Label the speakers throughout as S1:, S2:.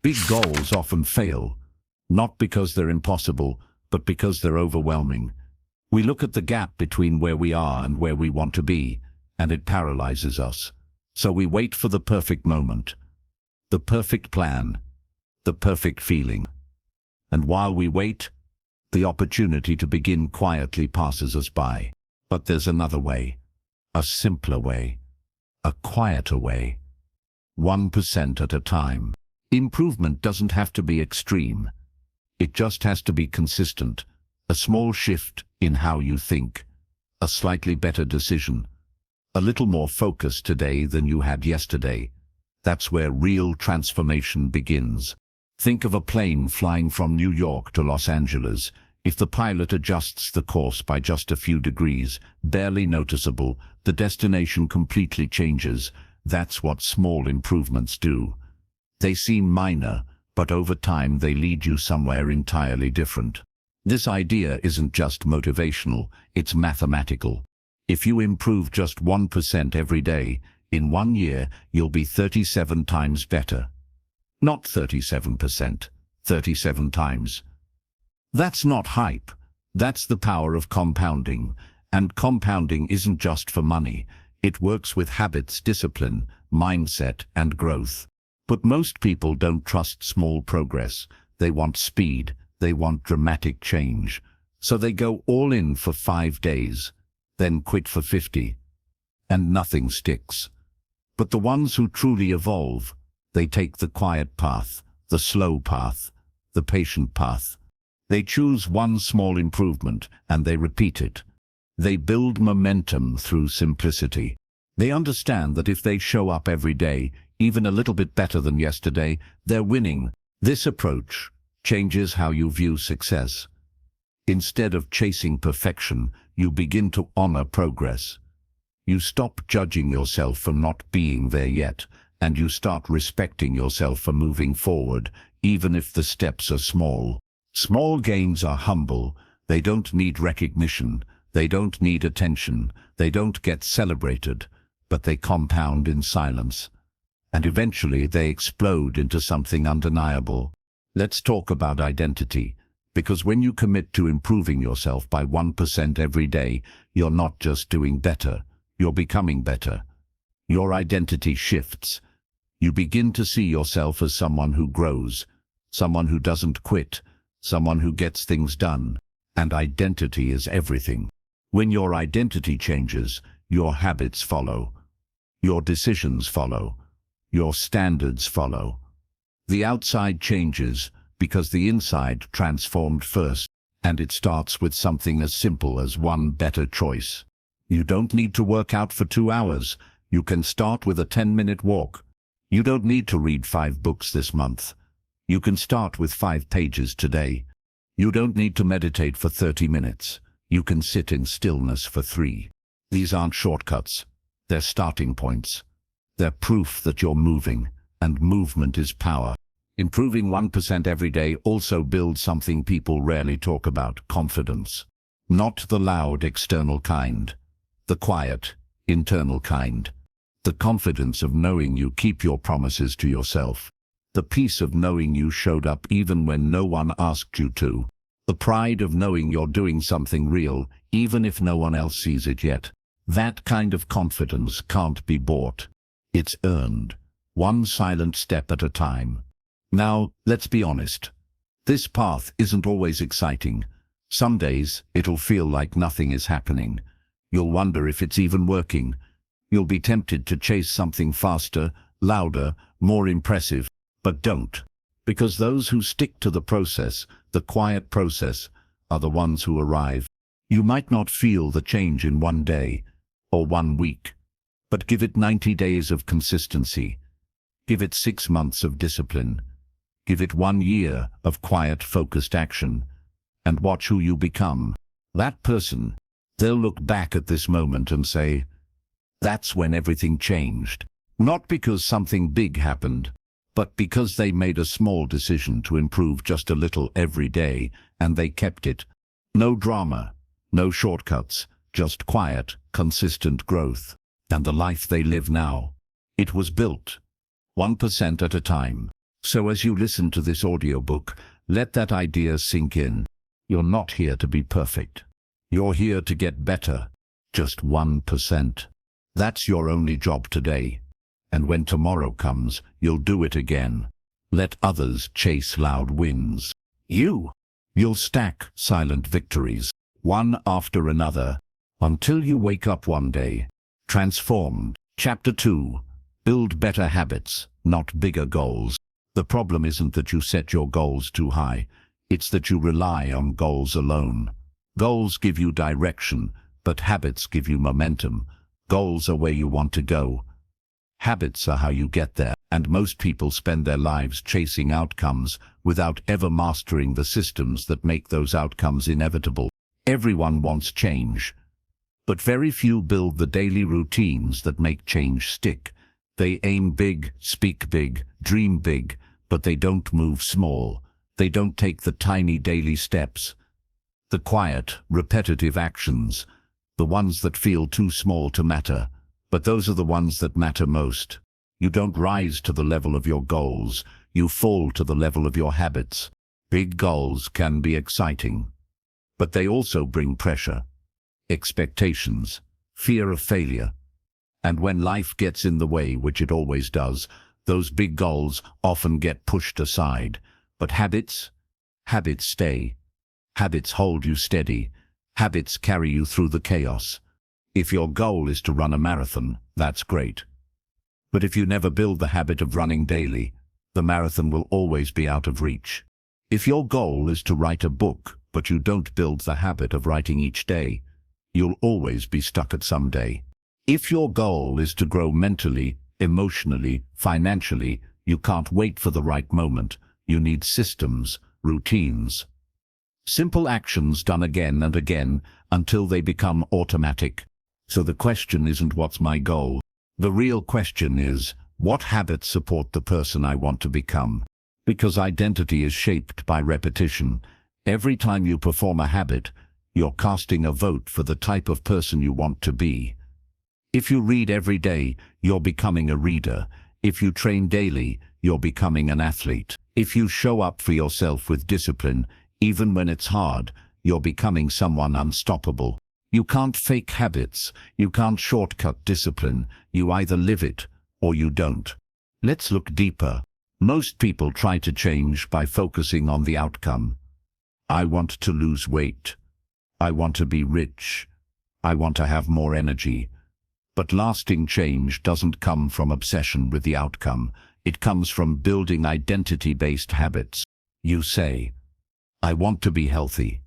S1: Big goals often fail, not because they're impossible, but because they're overwhelming. We look at the gap between where we are and where we want to be, and it paralyzes us. So we wait for the perfect moment, the perfect plan, the perfect feeling. And while we wait, the opportunity to begin quietly passes us by. But there's another way, a simpler way, a quieter way. 1% at a time. Improvement doesn't have to be extreme. It just has to be consistent. A small shift in how you think, a slightly better decision, a little more focus today than you had yesterday. That's where real transformation begins. Think of a plane flying from New York to Los Angeles. If the pilot adjusts the course by just a few degrees, barely noticeable, the destination completely changes. That's what small improvements do. They seem minor, but over time they lead you somewhere entirely different. This idea isn't just motivational, it's mathematical. If you improve just 1% every day, in 1 year you'll be 37 times better. Not 37%, 37 times. That's not hype. That's the power of compounding. And compounding isn't just for money. It works with habits, discipline, mindset, and growth. But most people don't trust small progress. They want speed. They want dramatic change. So they go all in for 5 days, then quit for 50. And nothing sticks. But the ones who truly evolve, they take the quiet path, the slow path, the patient path. They choose one small improvement and they repeat it. They build momentum through simplicity. They understand that if they show up every day, even a little bit better than yesterday, they're winning. This approach changes how you view success. Instead of chasing perfection, you begin to honor progress. You stop judging yourself for not being there yet, and you start respecting yourself for moving forward, even if the steps are small. Small gains are humble. They don't need recognition. They don't need attention. They don't get celebrated, but they compound in silence. And eventually they explode into something undeniable. Let's talk about identity, because when you commit to improving yourself by 1% every day, you're not just doing better, you're becoming better. Your identity shifts. You begin to see yourself as someone who grows, someone who doesn't quit, someone who gets things done. And identity is everything. When your identity changes, your habits follow, your decisions follow, your standards follow. The outside changes because the inside transformed first, and it starts with something as simple as one better choice. You don't need to work out for 2 hours. You can start with a 10-minute walk. You don't need to read 5 books this month. You can start with 5 pages today. You don't need to meditate for 30 minutes. You can sit in stillness for 3. These aren't shortcuts. They're starting points. They're proof that you're moving, and movement is power. Improving 1% every day also builds something people rarely talk about: confidence. Not the loud external kind, the quiet, internal kind. The confidence of knowing you keep your promises to yourself. The peace of knowing you showed up even when no one asked you to. The pride of knowing you're doing something real, even if no one else sees it yet. That kind of confidence can't be bought. It's earned, one silent step at a time. Now, let's be honest. This path isn't always exciting. Some days, it'll feel like nothing is happening. You'll wonder if it's even working. You'll be tempted to chase something faster, louder, more impressive. But don't. Because those who stick to the process, the quiet process, are the ones who arrive. You might not feel the change in 1 day or 1 week, but give it 90 days of consistency. Give it 6 months of discipline. Give it 1 year of quiet, focused action, and watch who you become. That person, they'll look back at this moment and say, that's when everything changed. Not because something big happened, but because they made a small decision to improve just a little every day, and they kept it. No drama, no shortcuts, just quiet, consistent growth. And the life they live now, it was built 1% at a time, So as you listen to this audiobook, let that idea sink in. You're not here to be perfect. You're here to get better. Just 1%. That's your only job today. And when tomorrow comes, you'll do it again. Let others chase loud wins. You'll stack silent victories, one after another, until you wake up one day, transformed. Chapter 2. Build better habits, not bigger goals. The problem isn't that you set your goals too high. It's that you rely on goals alone. Goals give you direction, but habits give you momentum. Goals are where you want to go. Habits are how you get there, and most people spend their lives chasing outcomes without ever mastering the systems that make those outcomes inevitable. Everyone wants change, but very few build the daily routines that make change stick. They aim big, speak big, dream big, but they don't move small. They don't take the tiny daily steps, the quiet, repetitive actions, the ones that feel too small to matter. But those are the ones that matter most. You don't rise to the level of your goals, you fall to the level of your habits. Big goals can be exciting, but they also bring pressure, expectations, fear of failure. And when life gets in the way, which it always does, those big goals often get pushed aside. But habits stay. Habits hold you steady. Habits carry you through the chaos. If your goal is to run a marathon, that's great. But if you never build the habit of running daily, the marathon will always be out of reach. If your goal is to write a book, but you don't build the habit of writing each day, you'll always be stuck at some day. If your goal is to grow mentally, emotionally, financially, you can't wait for the right moment. You need systems, routines. Simple actions done again and again until they become automatic. So the question isn't what's my goal. The real question is, what habits support the person I want to become? Because identity is shaped by repetition. Every time you perform a habit, you're casting a vote for the type of person you want to be. If you read every day, you're becoming a reader. If you train daily, you're becoming an athlete. If you show up for yourself with discipline, even when it's hard, you're becoming someone unstoppable. You can't fake habits. You can't shortcut discipline. You either live it or you don't. Let's look deeper. Most people try to change by focusing on the outcome. I want to lose weight. I want to be rich. I want to have more energy. But lasting change doesn't come from obsession with the outcome. It comes from building identity-based habits. You say, I want to be healthy.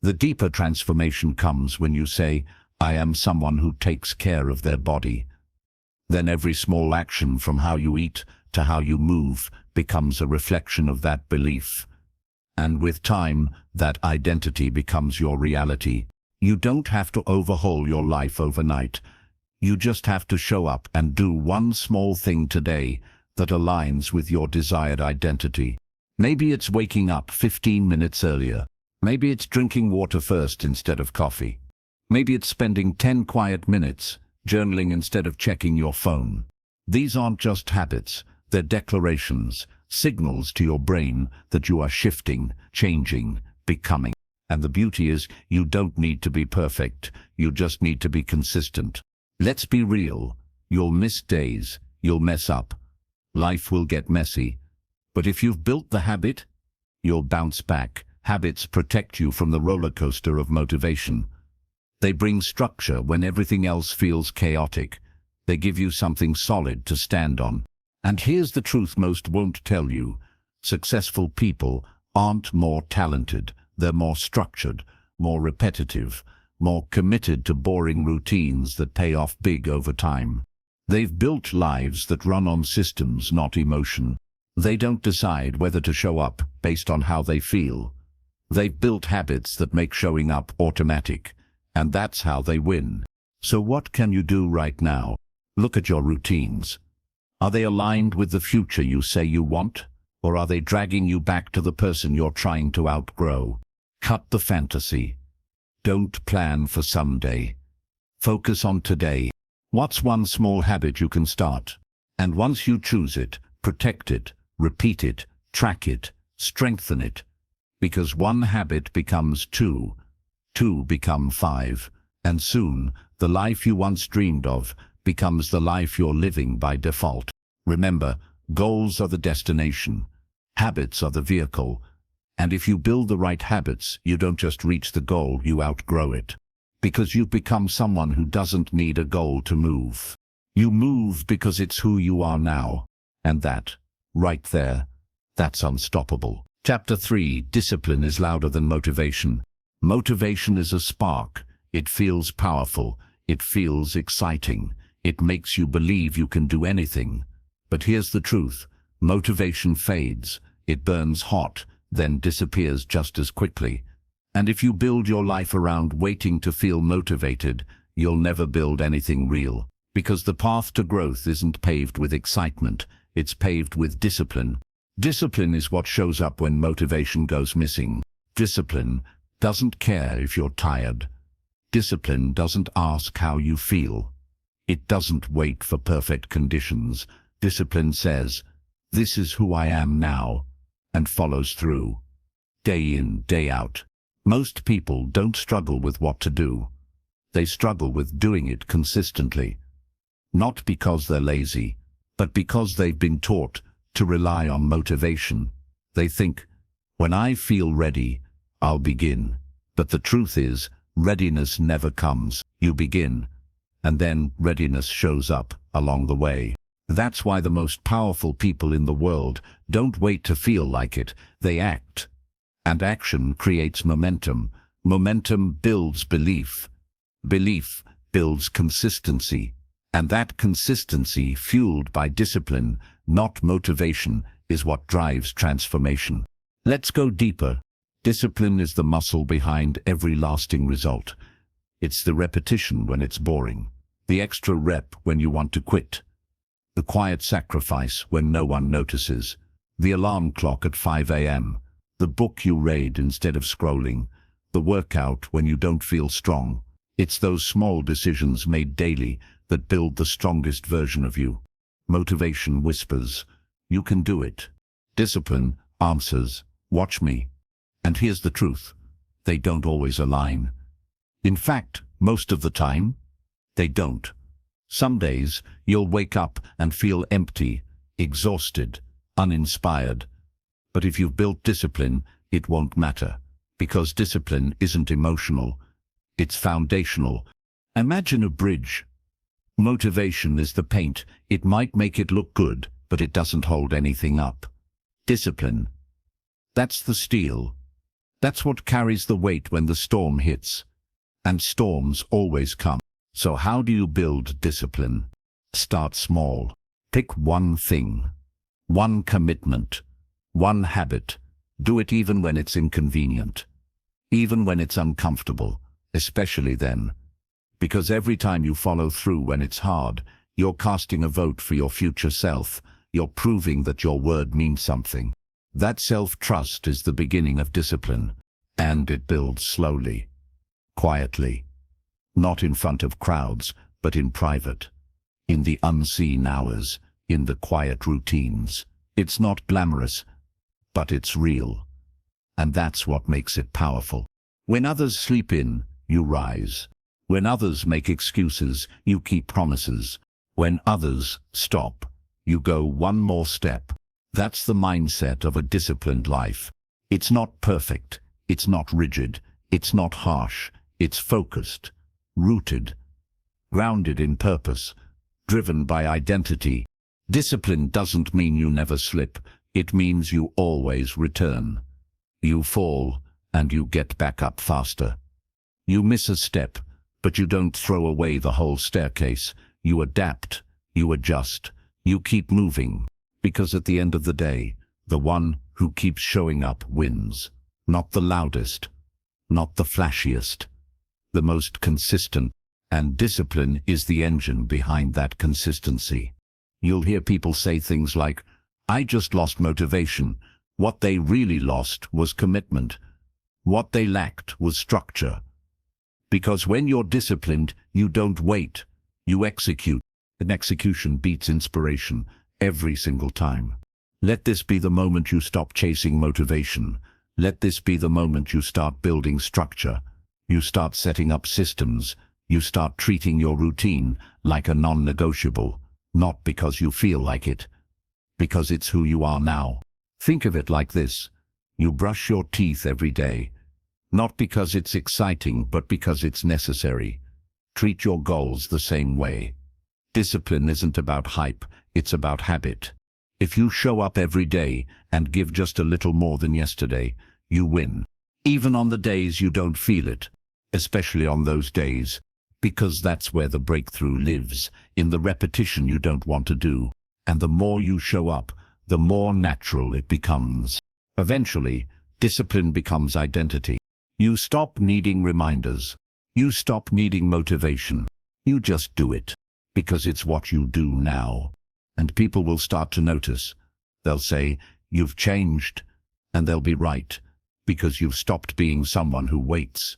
S1: The deeper transformation comes when you say, I am someone who takes care of their body. Then every small action, from how you eat to how you move, becomes a reflection of that belief. And with time, that identity becomes your reality. You don't have to overhaul your life overnight. You just have to show up and do one small thing today that aligns with your desired identity. Maybe it's waking up 15 minutes earlier. Maybe it's drinking water first instead of coffee. Maybe it's spending 10 quiet minutes journaling instead of checking your phone. These aren't just habits, they're declarations, signals to your brain that you are shifting, changing, becoming. And the beauty is, you don't need to be perfect, you just need to be consistent. Let's be real, you'll miss days, you'll mess up. Life will get messy. But if you've built the habit, you'll bounce back. Habits protect you from the roller coaster of motivation. They bring structure when everything else feels chaotic. They give you something solid to stand on. And here's the truth most won't tell you. Successful people aren't more talented. They're more structured, more repetitive, more committed to boring routines that pay off big over time. They've built lives that run on systems, not emotion. They don't decide whether to show up based on how they feel. They've built habits that make showing up automatic, and that's how they win. So what can you do right now? Look at your routines. Are they aligned with the future you say you want, or are they dragging you back to the person you're trying to outgrow? Cut the fantasy. Don't plan for someday. Focus on today. What's one small habit you can start? And once you choose it, protect it, repeat it, track it, strengthen it. Because one habit becomes two, two become five, and soon the life you once dreamed of becomes the life you're living by default. Remember, goals are the destination, habits are the vehicle, and if you build the right habits, you don't just reach the goal, you outgrow it. Because you've become someone who doesn't need a goal to move. You move because it's who you are now. And that, right there, that's unstoppable. Chapter 3. Discipline is louder than motivation. Motivation is a spark. It feels powerful. It feels exciting. It makes you believe you can do anything. But here's the truth. Motivation fades. It burns hot, then disappears just as quickly. And if you build your life around waiting to feel motivated, you'll never build anything real. Because the path to growth isn't paved with excitement, it's paved with discipline. Discipline is what shows up when motivation goes missing. Discipline doesn't care if you're tired. Discipline doesn't ask how you feel. It doesn't wait for perfect conditions. Discipline says, "This is who I am now," and follows through. Day in, day out. Most people don't struggle with what to do. They struggle with doing it consistently. Not because they're lazy, but because they've been taught to rely on motivation. They think, when I feel ready, I'll begin. But the truth is, readiness never comes. You begin, and then readiness shows up along the way. That's why the most powerful people in the world don't wait to feel like it, they act. And action creates momentum. Momentum builds belief. Belief builds consistency. And that consistency, fueled by discipline, not motivation, is what drives transformation. Let's go deeper. Discipline is the muscle behind every lasting result. It's the repetition when it's boring, the extra rep when you want to quit, the quiet sacrifice when no one notices, the alarm clock at 5 a.m., the book you read instead of scrolling, the workout when you don't feel strong. It's those small decisions made daily that build the strongest version of you. Motivation whispers, "You can do it." Discipline answers, "Watch me." And here's the truth. They don't always align. In fact, most of the time, they don't. Some days, you'll wake up and feel empty, exhausted, uninspired. But if you've built discipline, it won't matter. Because discipline isn't emotional. It's foundational. Imagine a bridge. Motivation is the paint. It might make it look good, but it doesn't hold anything up. Discipline. That's the steel. That's what carries the weight when the storm hits. And storms always come. So how do you build discipline? Start small. Pick one thing. One commitment. One habit. Do it even when it's inconvenient. Even when it's uncomfortable. Especially then. Because every time you follow through when it's hard, you're casting a vote for your future self. You're proving that your word means something. That self-trust is the beginning of discipline. And it builds slowly. Quietly. Not in front of crowds, but in private. In the unseen hours. In the quiet routines. It's not glamorous, but it's real. And that's what makes it powerful. When others sleep in, you rise. When others make excuses, you keep promises. When others stop, you go one more step. That's the mindset of a disciplined life. It's not perfect. It's not rigid. It's not harsh. It's focused, rooted, grounded in purpose, driven by identity. Discipline doesn't mean you never slip. It means you always return. You fall, and you get back up faster. You miss a step, but you don't throw away the whole staircase. You adapt, you adjust, you keep moving. Because at the end of the day, the one who keeps showing up wins. Not the loudest, not the flashiest, the most consistent. And discipline is the engine behind that consistency. You'll hear people say things like, "I just lost motivation." What they really lost was commitment. What they lacked was structure. Because when you're disciplined, you don't wait, you execute. And execution beats inspiration every single time. Let this be the moment you stop chasing motivation. Let this be the moment you start building structure. You start setting up systems. You start treating your routine like a non-negotiable, not because you feel like it, because it's who you are now. Think of it like this. You brush your teeth every day, not because it's exciting, but because it's necessary. Treat your goals the same way. Discipline isn't about hype, it's about habit. If you show up every day and give just a little more than yesterday, you win. Even on the days you don't feel it, especially on those days, because that's where the breakthrough lives, in the repetition you don't want to do. And the more you show up, the more natural it becomes. Eventually, discipline becomes identity. You stop needing reminders. You stop needing motivation. You just do it, because it's what you do now. And people will start to notice. They'll say, "You've changed," and they'll be right, because you've stopped being someone who waits.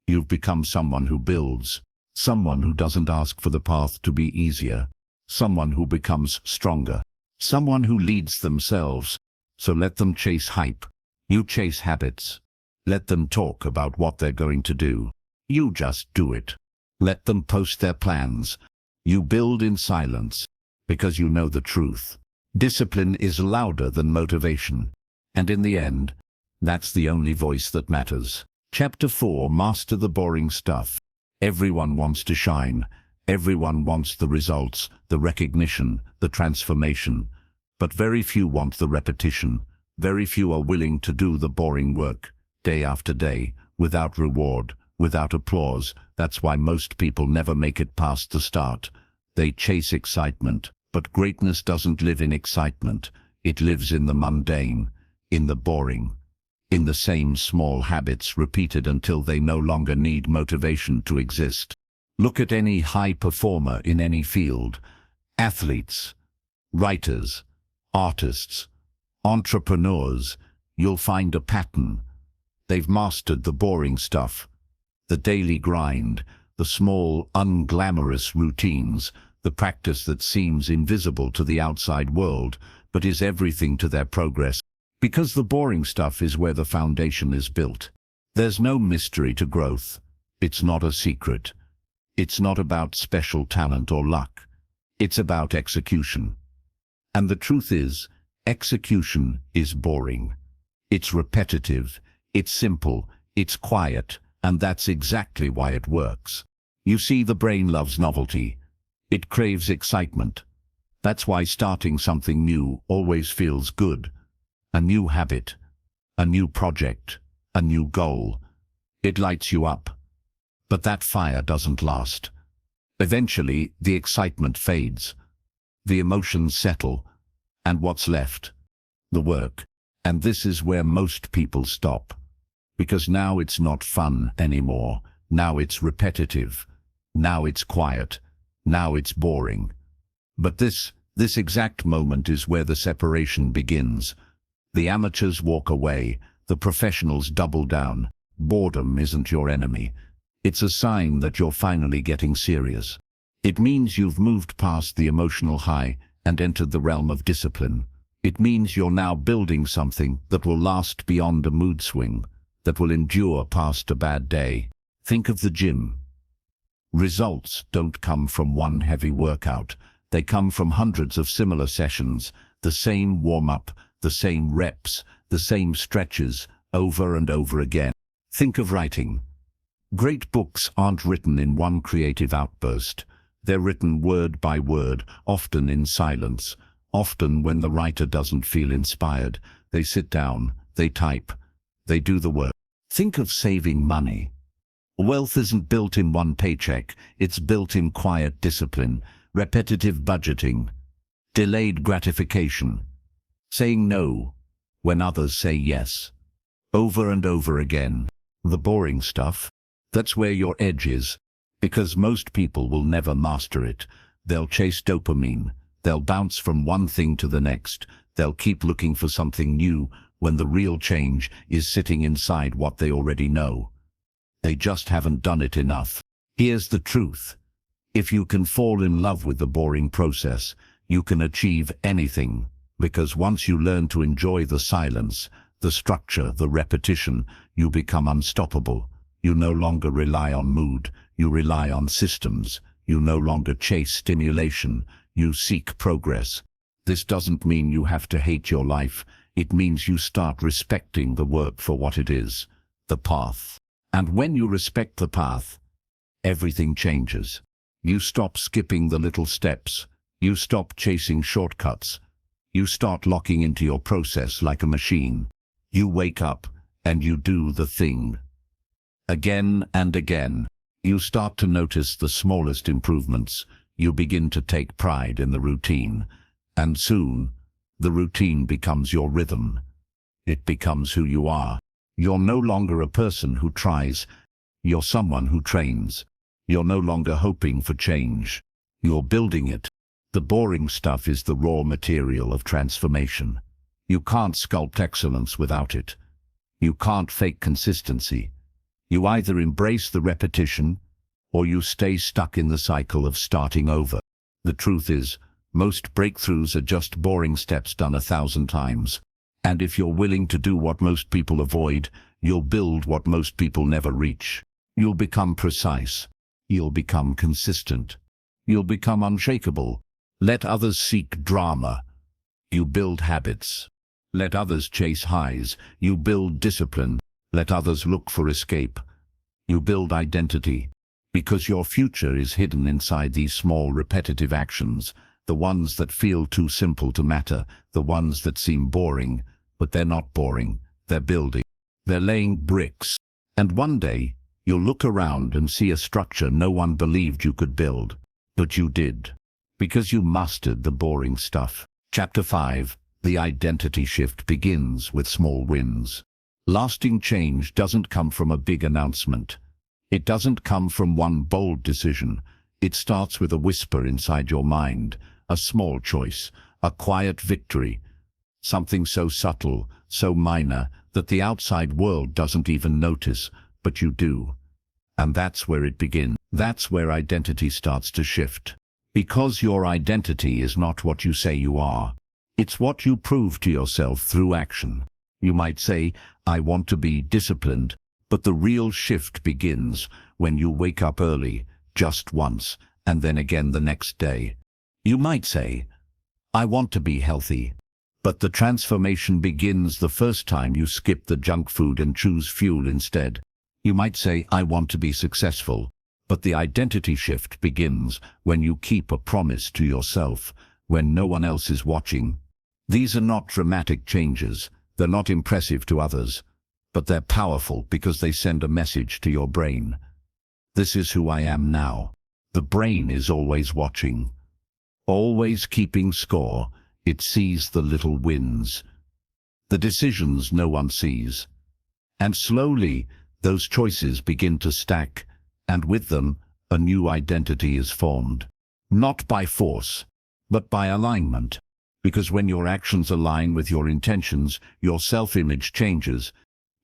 S1: You've become someone who builds, someone who doesn't ask for the path to be easier, someone who becomes stronger, someone who leads themselves. So let them chase hype. You chase habits. Let them talk about what they're going to do. You just do it. Let them post their plans. You build in silence, because you know the truth. Discipline is louder than motivation. And in the end, that's the only voice that matters. Chapter 4: Master the boring stuff. Everyone wants to shine. Everyone wants the results, the recognition, the transformation. But very few want the repetition. Very few are willing to do the boring work, day after day, without reward, without applause. That's why most people never make it past the start. They chase excitement, but greatness doesn't live in excitement. It lives in the mundane, in the boring, in the same small habits repeated until they no longer need motivation to exist. Look at any high performer in any field. Athletes, writers, artists, entrepreneurs. You'll find a pattern. They've mastered the boring stuff, the daily grind, the small, unglamorous routines, the practice that seems invisible to the outside world, but is everything to their progress. Because the boring stuff is where the foundation is built. There's no mystery to growth. It's not a secret. It's not about special talent or luck. It's about execution. And the truth is, execution is boring. It's repetitive, it's simple, it's quiet, and that's exactly why it works. You see, the brain loves novelty. It craves excitement. That's why starting something new always feels good. A new habit, a new project, a new goal. It lights you up. But that fire doesn't last. Eventually, the excitement fades. The emotions settle. And what's left? The work. And this is where most people stop. Because now it's not fun anymore. Now it's repetitive. Now it's quiet. Now it's boring. But this exact moment is where the separation begins. The amateurs walk away. The professionals double down. Boredom isn't your enemy. It's a sign that you're finally getting serious. It means you've moved past the emotional high and entered the realm of discipline. It means you're now building something that will last beyond a mood swing, that will endure past a bad day. Think of the gym. Results don't come from one heavy workout. They come from hundreds of similar sessions, the same warm-up, the same reps, the same stretches, over and over again. Think of writing. Great books aren't written in one creative outburst. They're written word by word, often in silence. Often when the writer doesn't feel inspired, they sit down, they type, they do the work. Think of saving money. Wealth isn't built in one paycheck. It's built in quiet discipline, repetitive budgeting, delayed gratification, saying no when others say yes, over and over again. The boring stuff, that's where your edge is, because most people will never master it. They'll chase dopamine. They'll bounce from one thing to the next. They'll keep looking for something new when the real change is sitting inside what they already know. They just haven't done it enough. Here's the truth. If you can fall in love with the boring process, you can achieve anything. Because once you learn to enjoy the silence, the structure, the repetition, you become unstoppable. You no longer rely on mood, you rely on systems. You no longer chase stimulation, you seek progress. This doesn't mean you have to hate your life. It means you start respecting the work for what it is, the path. And when you respect the path, everything changes. You stop skipping the little steps. You stop chasing shortcuts. You start locking into your process like a machine. You wake up and you do the thing. Again and again. You start to notice the smallest improvements. You begin to take pride in the routine. And soon, the routine becomes your rhythm. It becomes who you are. You're no longer a person who tries. You're someone who trains. You're no longer hoping for change. You're building it. The boring stuff is the raw material of transformation. You can't sculpt excellence without it. You can't fake consistency. You either embrace the repetition, or you stay stuck in the cycle of starting over. The truth is, most breakthroughs are just boring steps done 1,000 times. And if you're willing to do what most people avoid, you'll build what most people never reach. You'll become precise. You'll become consistent. You'll become unshakable. Let others seek drama. You build habits. Let others chase highs. You build discipline. Let others look for escape. You build identity. Because your future is hidden inside these small repetitive actions, the ones that feel too simple to matter, the ones that seem boring, but they're not boring, they're building. They're laying bricks. And one day, you'll look around and see a structure no one believed you could build. But you did. Because you mastered the boring stuff. Chapter 5. The identity shift begins with small wins. Lasting change doesn't come from a big announcement. It doesn't come from one bold decision. It starts with a whisper inside your mind, a small choice, a quiet victory, something so subtle, so minor, that the outside world doesn't even notice, but you do. And that's where it begins. That's where identity starts to shift. Because your identity is not what you say you are. It's what you prove to yourself through action. You might say, I want to be disciplined, but the real shift begins when you wake up early, just once, and then again the next day. You might say, I want to be healthy, but the transformation begins the first time you skip the junk food and choose fuel instead. You might say, I want to be successful, but the identity shift begins when you keep a promise to yourself, when no one else is watching. These are not dramatic changes. They're not impressive to others, but they're powerful because they send a message to your brain. This is who I am now. The brain is always watching, always keeping score. It sees the little wins, the decisions no one sees. And slowly, those choices begin to stack, and with them, a new identity is formed. Not by force, but by alignment. Because when your actions align with your intentions, your self-image changes.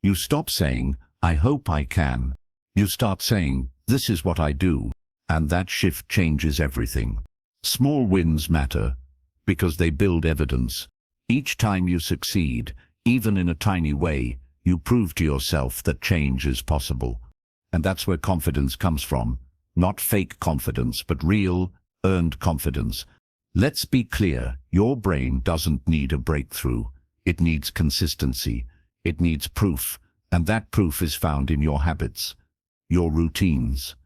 S1: You stop saying, I hope I can. You start saying, this is what I do. And that shift changes everything. Small wins matter because they build evidence. Each time you succeed, even in a tiny way, you prove to yourself that change is possible. And that's where confidence comes from. Not fake confidence, but real, earned confidence. Let's be clear, your brain doesn't need a breakthrough. It needs consistency. It needs proof, and that proof is found in your habits, your routines,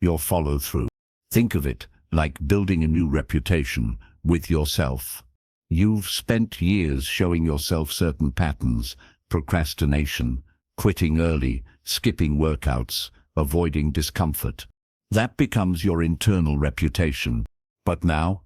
S1: your follow-through. Think of it like building a new reputation with yourself. You've spent years showing yourself certain patterns, procrastination, quitting early, skipping workouts, avoiding discomfort. That becomes your internal reputation. But now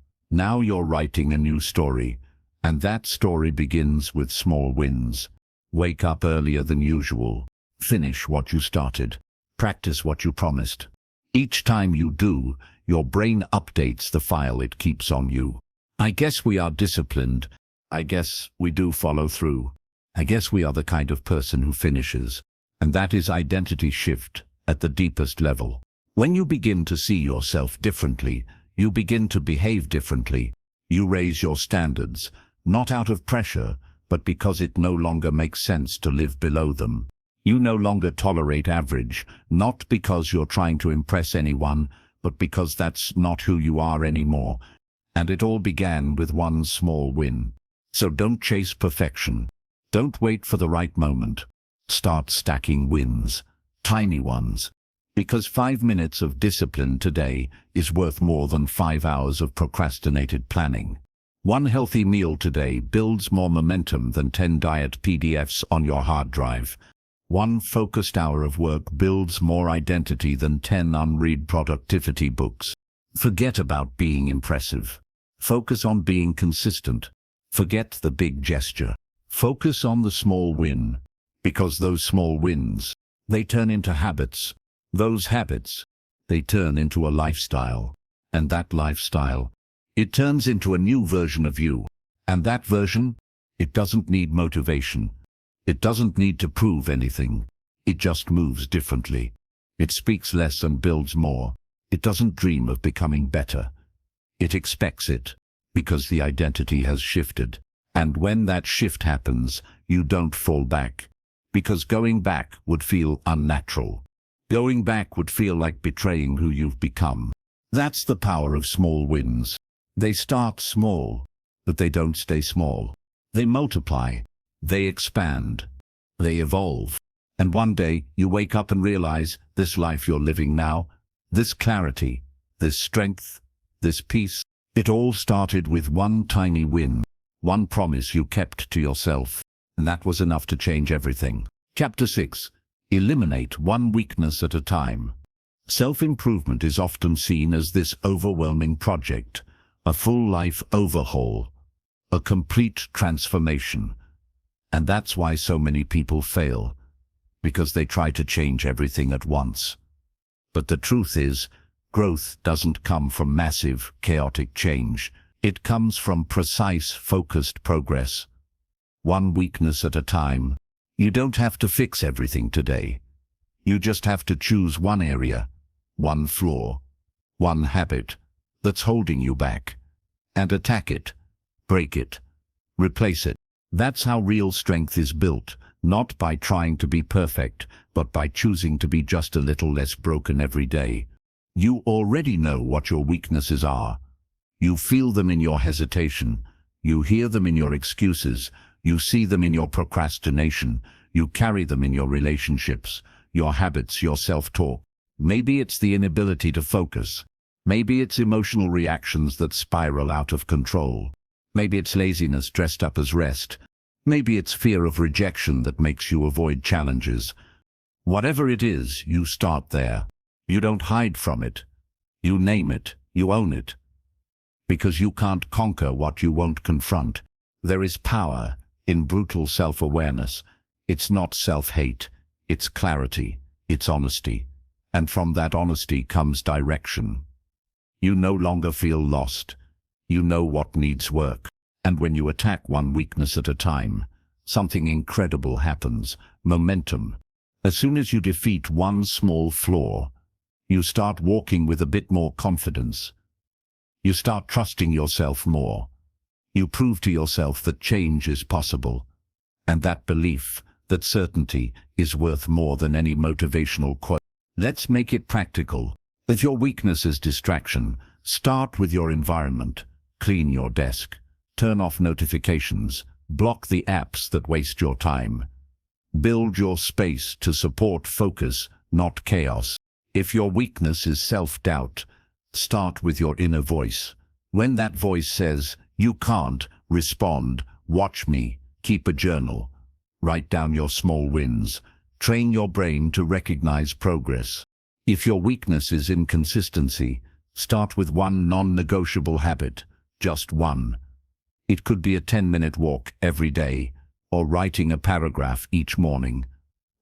S1: you're writing a new story, and that story begins with small wins. Wake up earlier than usual. Finish what you started. Practice what you promised. Each time you do, your brain updates the file it keeps on you. I guess we are disciplined. I guess we do follow through. I guess we are the kind of person who finishes. And that is identity shift at the deepest level. When you begin to see yourself differently, you begin to behave differently. You raise your standards, not out of pressure, but because it no longer makes sense to live below them. You no longer tolerate average, not because you're trying to impress anyone, but because that's not who you are anymore. And it all began with one small win. So don't chase perfection. Don't wait for the right moment. Start stacking wins, tiny ones. Because 5 minutes of discipline today is worth more than 5 hours of procrastinated planning. One healthy meal today builds more momentum than 10 diet PDFs on your hard drive. One focused hour of work builds more identity than 10 unread productivity books. Forget about being impressive. Focus on being consistent. Forget the big gesture. Focus on the small win. Because those small wins, they turn into habits. Those habits, they turn into a lifestyle. And that lifestyle, it turns into a new version of you. And that version, it doesn't need motivation. It doesn't need to prove anything. It just moves differently. It speaks less and builds more. It doesn't dream of becoming better. It expects it, because the identity has shifted. And when that shift happens, you don't fall back. Because going back would feel unnatural. Going back would feel like betraying who you've become. That's the power of small wins. They start small, but they don't stay small. They multiply. They expand. They evolve. And one day you wake up and realize this life you're living now, this clarity, this strength, this peace, it all started with one tiny win, one promise you kept to yourself. And that was enough to change everything. Chapter 6. Eliminate one weakness at a time. Self-improvement is often seen as this overwhelming project, a full life overhaul, a complete transformation. And that's why so many people fail, because they try to change everything at once. But the truth is, growth doesn't come from massive, chaotic change. It comes from precise, focused progress. One weakness at a time. You don't have to fix everything today. You just have to choose one area, one flaw, one habit that's holding you back, and attack it, break it, replace it. That's how real strength is built, not by trying to be perfect, but by choosing to be just a little less broken every day. You already know what your weaknesses are. You feel them in your hesitation. You hear them in your excuses. You see them in your procrastination. You carry them in your relationships, your habits, your self-talk. Maybe it's the inability to focus. Maybe it's emotional reactions that spiral out of control. Maybe it's laziness dressed up as rest. Maybe it's fear of rejection that makes you avoid challenges. Whatever it is, you start there. You don't hide from it. You name it. You own it. Because you can't conquer what you won't confront. There is power in brutal self-awareness. It's not self-hate. It's clarity. It's honesty. And from that honesty comes direction. You no longer feel lost. You know what needs work. And when you attack one weakness at a time, something incredible happens. Momentum. As soon as you defeat one small flaw, you start walking with a bit more confidence. You start trusting yourself more. You prove to yourself that change is possible. And that belief, that certainty, is worth more than any motivational quote. Let's make it practical. If your weakness is distraction, start with your environment. Clean your desk. Turn off notifications. Block the apps that waste your time. Build your space to support focus, not chaos. If your weakness is self-doubt, start with your inner voice. When that voice says, "You can't," respond, "Watch me." Keep a journal. Write down your small wins. Train your brain to recognize progress. If your weakness is inconsistency, start with one non-negotiable habit, just one. It could be a 10-minute walk every day, or writing a paragraph each morning,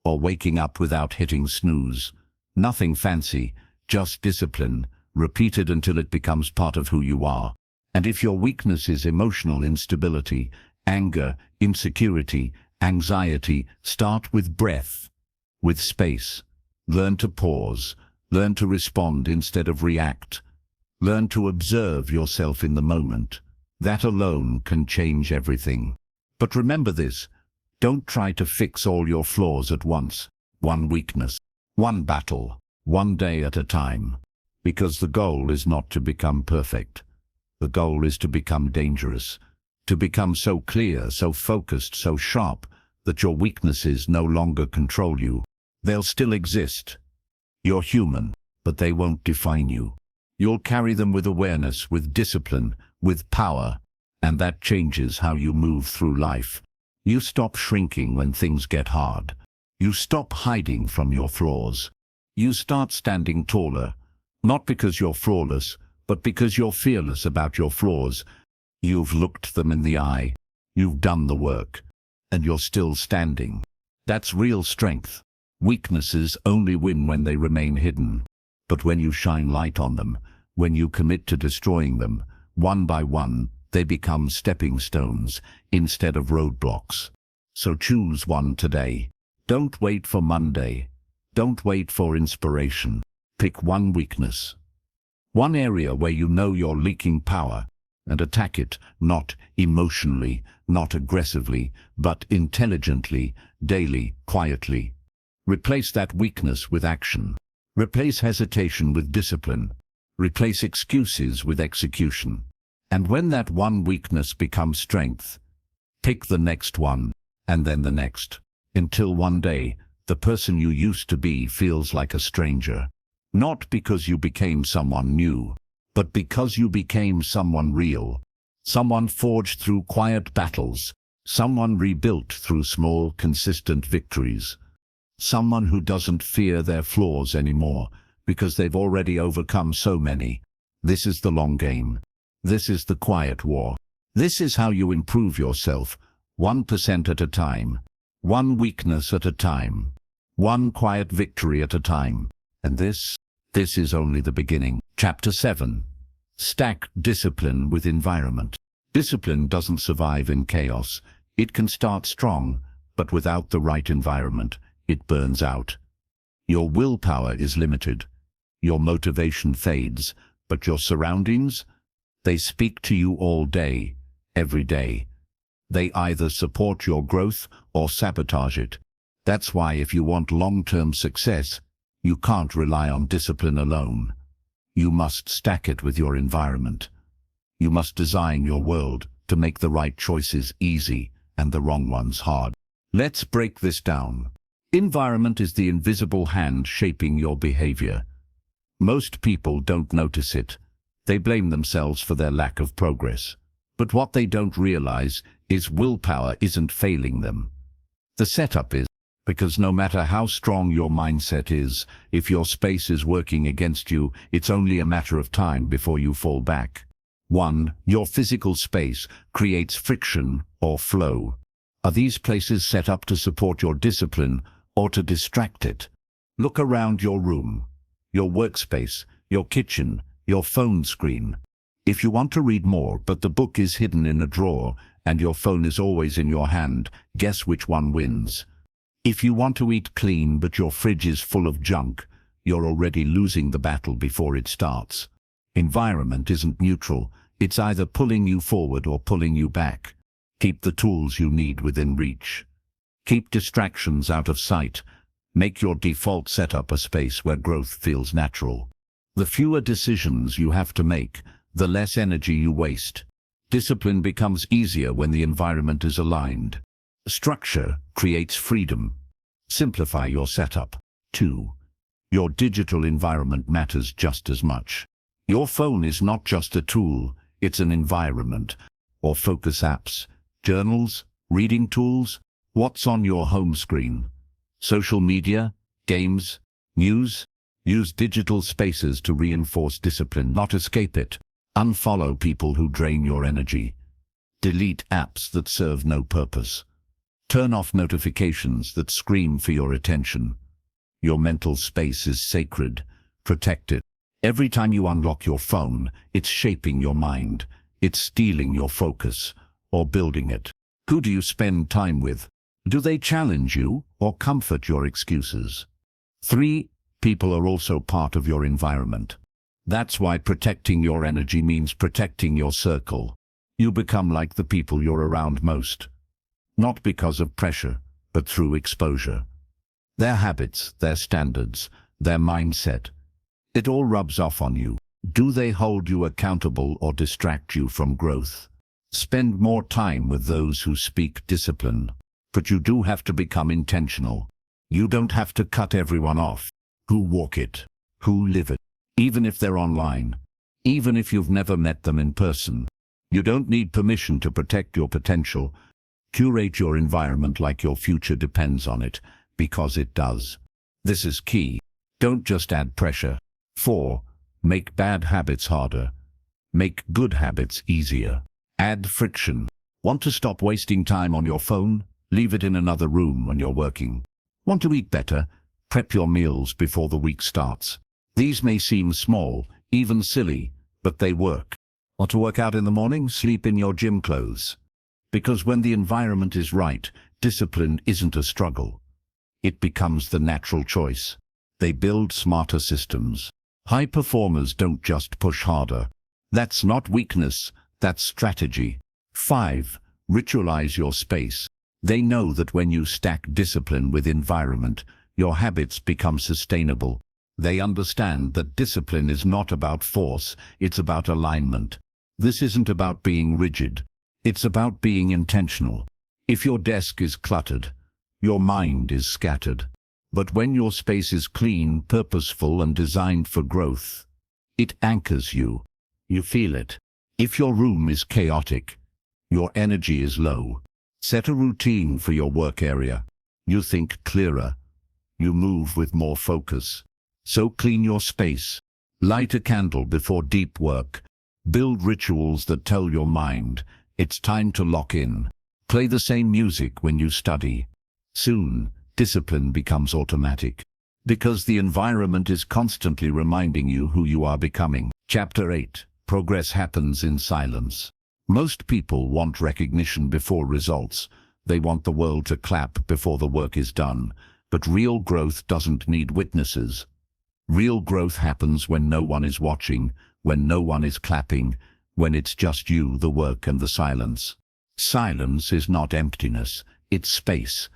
S1: or waking up without hitting snooze. Nothing fancy, just discipline, repeated until it becomes part of who you are. And if your weakness is emotional instability, anger, insecurity, anxiety, start with breath, with space. Learn to pause. Learn to respond instead of react. Learn to observe yourself in the moment. That alone can change everything. But remember this, don't try to fix all your flaws at once. One weakness, one battle, one day at a time. Because the goal is not to become perfect. The goal is to become dangerous. To become so clear, so focused, so sharp, that your weaknesses no longer control you. They'll still exist. You're human, but they won't define you. You'll carry them with awareness, with discipline, with power, and that changes how you move through life. You stop shrinking when things get hard. You stop hiding from your flaws. You start standing taller, not because you're flawless, but because you're fearless about your flaws. You've looked them in the eye, you've done the work, and you're still standing. That's real strength. Weaknesses only win when they remain hidden. But when you shine light on them, when you commit to destroying them, one by one, they become stepping stones instead of roadblocks. So choose one today. Don't wait for Monday. Don't wait for inspiration. Pick one weakness. One area where you know you're leaking power, and attack it, not emotionally, not aggressively, but intelligently, daily, quietly. Replace that weakness with action. Replace hesitation with discipline. Replace excuses with execution. And when that one weakness becomes strength, pick the next one, and then the next, until one day, the person you used to be feels like a stranger. Not because you became someone new, but because you became someone real. Someone forged through quiet battles. Someone rebuilt through small, consistent victories. Someone who doesn't fear their flaws anymore, because they've already overcome so many. This is the long game. This is the quiet war. This is how you improve yourself, 1% at a time. One weakness at a time. One quiet victory at a time. And this is only the beginning. Chapter 7. Stack discipline with environment. Discipline doesn't survive in chaos. It can start strong, but without the right environment, it burns out. Your willpower is limited. Your motivation fades, but your surroundings, they speak to you all day, every day. They either support your growth or sabotage it. That's why if you want long-term success, you can't rely on discipline alone. You must stack it with your environment. You must design your world to make the right choices easy and the wrong ones hard. Let's break this down. Environment is the invisible hand shaping your behavior. Most people don't notice it. They blame themselves for their lack of progress. But what they don't realize is willpower isn't failing them. The setup is, because no matter how strong your mindset is, if your space is working against you, it's only a matter of time before you fall back. 1. Your physical space creates friction or flow. Are these places set up to support your discipline or to distract it? Look around your room, your workspace, your kitchen, your phone screen. If you want to read more but the book is hidden in a drawer and your phone is always in your hand, guess which one wins? If you want to eat clean but your fridge is full of junk, you're already losing the battle before it starts. Environment isn't neutral. It's either pulling you forward or pulling you back. Keep the tools you need within reach. Keep distractions out of sight. Make your default setup a space where growth feels natural. The fewer decisions you have to make, the less energy you waste. Discipline becomes easier when the environment is aligned. Structure creates freedom. Simplify your setup. 2. Your digital environment matters just as much. Your phone is not just a tool, it's an environment. Or focus apps, journals, reading tools. What's on your home screen? Social media, games, news? Use digital spaces to reinforce discipline, not escape it. Unfollow people who drain your energy. Delete apps that serve no purpose. Turn off notifications that scream for your attention. Your mental space is sacred. Protect it. Every time you unlock your phone, it's shaping your mind. It's stealing your focus or building it. Who do you spend time with? Do they challenge you or comfort your excuses? 3. People are also part of your environment. That's why protecting your energy means protecting your circle. You become like the people you're around most. Not because of pressure, but through exposure. Their habits, their standards, their mindset. It all rubs off on you. Do they hold you accountable or distract you from growth? Spend more time with those who speak discipline. But you do have to become intentional. You don't have to cut everyone off. Who walk it, who live it, even if they're online, even if you've never met them in person. You don't need permission to protect your potential. Curate your environment like your future depends on it, because it does. This is key. Don't just add pressure. 4. Make bad habits harder. Make good habits easier. Add friction. Want to stop wasting time on your phone? Leave it in another room when you're working. Want to eat better? Prep your meals before the week starts. These may seem small, even silly, but they work. Want to work out in the morning? Sleep in your gym clothes. Because when the environment is right, discipline isn't a struggle. It becomes the natural choice. They build smarter systems. High performers don't just push harder. That's not weakness, that's strategy. 5. Ritualize your space. They know that when you stack discipline with environment, your habits become sustainable. They understand that discipline is not about force, it's about alignment. This isn't about being rigid. It's about being intentional. If your desk is cluttered, your mind is scattered. But when your space is clean, purposeful, and designed for growth, it anchors you. You feel it. If your room is chaotic, your energy is low. Set a routine for your work area. You think clearer. You move with more focus. So clean your space. Light a candle before deep work. Build rituals that tell your mind, it's time to lock in. Play the same music when you study. Soon, discipline becomes automatic. Because the environment is constantly reminding you who you are becoming. Chapter 8. Progress happens in silence. Most people want recognition before results. They want the world to clap before the work is done. But real growth doesn't need witnesses. Real growth happens when no one is watching, when no one is clapping, when it's just you, the work, and the silence. Silence is not emptiness, it's space.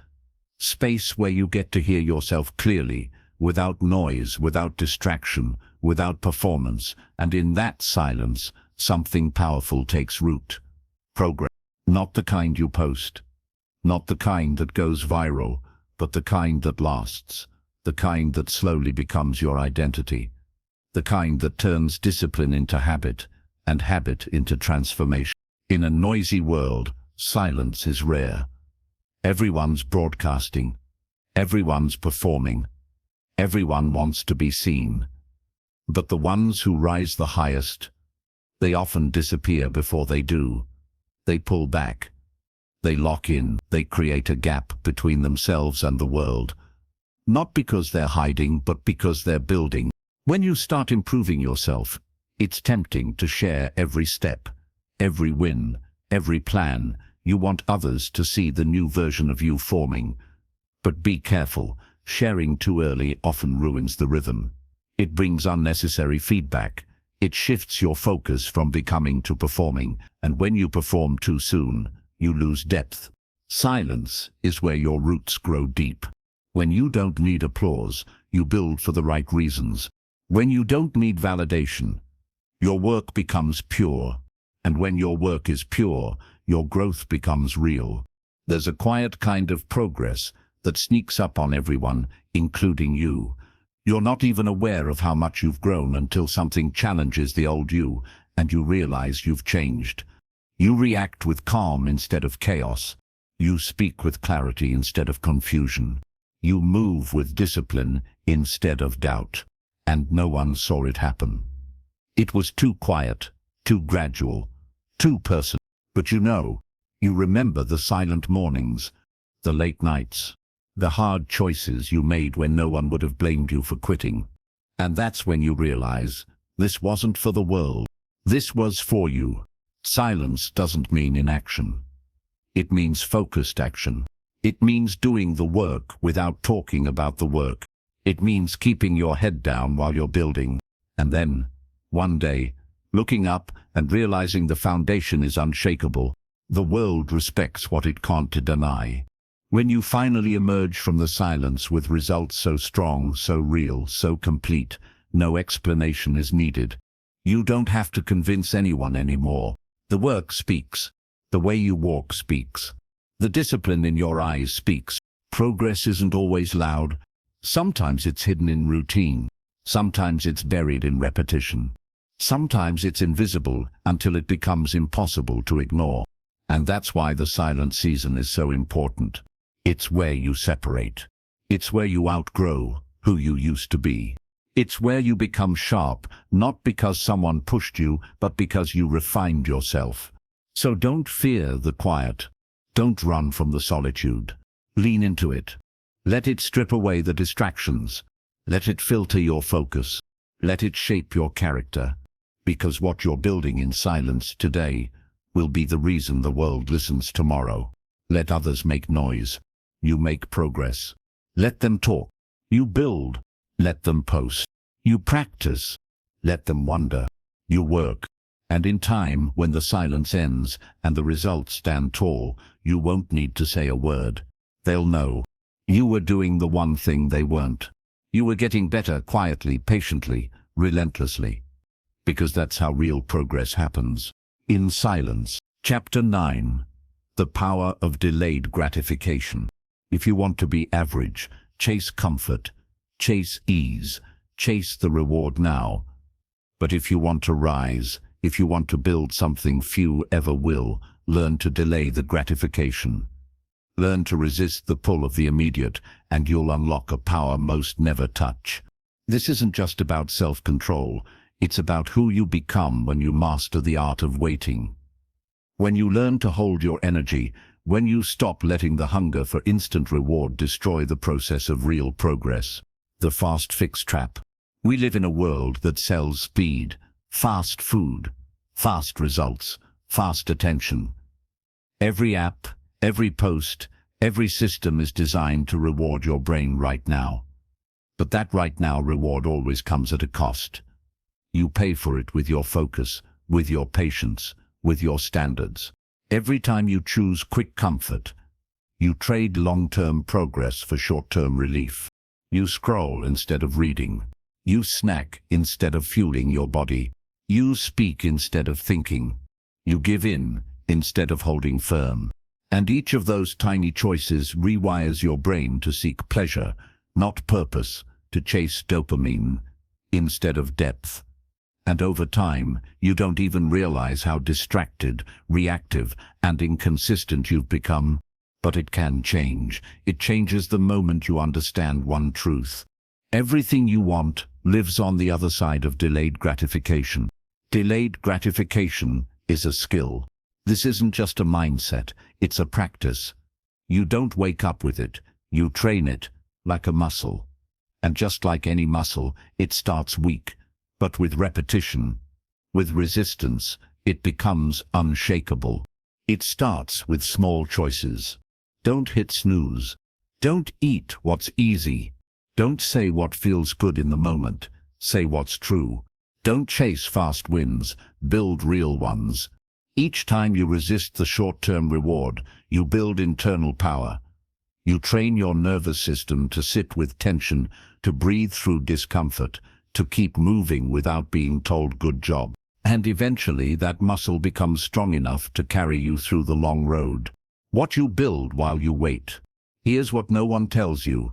S1: Space where you get to hear yourself clearly, without noise, without distraction, without performance, and in that silence, something powerful takes root. Progress. Not the kind you post. Not the kind that goes viral, but the kind that lasts. The kind that slowly becomes your identity. The kind that turns discipline into habit, and habit into transformation. In a noisy world, silence is rare. Everyone's broadcasting. Everyone's performing. Everyone wants to be seen. But the ones who rise the highest, they often disappear before they do. They pull back. They lock in. They create a gap between themselves and the world. Not because they're hiding, but because they're building. When you start improving yourself, it's tempting to share every step, every win, every plan. You want others to see the new version of you forming. But be careful. Sharing too early often ruins the rhythm. It brings unnecessary feedback. It shifts your focus from becoming to performing, and when you perform too soon, you lose depth. Silence is where your roots grow deep. When you don't need applause, you build for the right reasons. When you don't need validation, your work becomes pure. And when your work is pure, your growth becomes real. There's a quiet kind of progress that sneaks up on everyone, including you. You're not even aware of how much you've grown until something challenges the old you, and you realize you've changed. You react with calm instead of chaos. You speak with clarity instead of confusion. You move with discipline instead of doubt. And no one saw it happen. It was too quiet, too gradual, too personal. But you remember the silent mornings, the late nights, the hard choices you made when no one would have blamed you for quitting. And that's when you realize, this wasn't for the world. This was for you. Silence doesn't mean inaction. It means focused action. It means doing the work without talking about the work. It means keeping your head down while you're building. And then, one day, looking up and realizing the foundation is unshakable. The world respects what it can't deny. When you finally emerge from the silence with results so strong, so real, so complete, no explanation is needed. You don't have to convince anyone anymore. The work speaks. The way you walk speaks. The discipline in your eyes speaks. Progress isn't always loud. Sometimes it's hidden in routine. Sometimes it's buried in repetition. Sometimes it's invisible until it becomes impossible to ignore. And that's why the silent season is so important. It's where you separate. It's where you outgrow who you used to be. It's where you become sharp, not because someone pushed you, but because you refined yourself. So don't fear the quiet. Don't run from the solitude. Lean into it. Let it strip away the distractions. Let it filter your focus. Let it shape your character. Because what you're building in silence today will be the reason the world listens tomorrow. Let others make noise. You make progress. Let them talk. You build. Let them post. You practice. Let them wonder. You work. And in time, when the silence ends and the results stand tall, you won't need to say a word. They'll know. You were doing the one thing they weren't. You were getting better quietly, patiently, relentlessly. Because that's how real progress happens. In silence. Chapter 9. The Power of Delayed Gratification. If you want to be average, chase comfort, chase ease, chase the reward now. But if you want to rise, if you want to build something few ever will, learn to delay the gratification. Learn to resist the pull of the immediate, and you'll unlock a power most never touch. This isn't just about self-control. It's about who you become when you master the art of waiting. When you learn to hold your energy, when you stop letting the hunger for instant reward destroy the process of real progress. The fast fix trap. We live in a world that sells speed, fast food, fast results, fast attention. Every app, every post, every system is designed to reward your brain right now. But that right now reward always comes at a cost. You pay for it with your focus, with your patience, with your standards. Every time you choose quick comfort, you trade long-term progress for short-term relief. You scroll instead of reading. You snack instead of fueling your body. You speak instead of thinking. You give in instead of holding firm. And each of those tiny choices rewires your brain to seek pleasure, not purpose, to chase dopamine instead of depth. And over time, you don't even realize how distracted, reactive, and inconsistent you've become. But it can change. It changes the moment you understand one truth. Everything you want lives on the other side of delayed gratification. Delayed gratification is a skill. This isn't just a mindset, it's a practice. You don't wake up with it, you train it, like a muscle. And just like any muscle, it starts weak. But with repetition, with resistance, it becomes unshakable. It starts with small choices. Don't hit snooze. Don't eat what's easy. Don't say what feels good in the moment. Say what's true. Don't chase fast wins. Build real ones. Each time you resist the short-term reward, you build internal power. You train your nervous system to sit with tension, to breathe through discomfort, to keep moving without being told good job. And eventually that muscle becomes strong enough to carry you through the long road. What you build while you wait. Here's what no one tells you.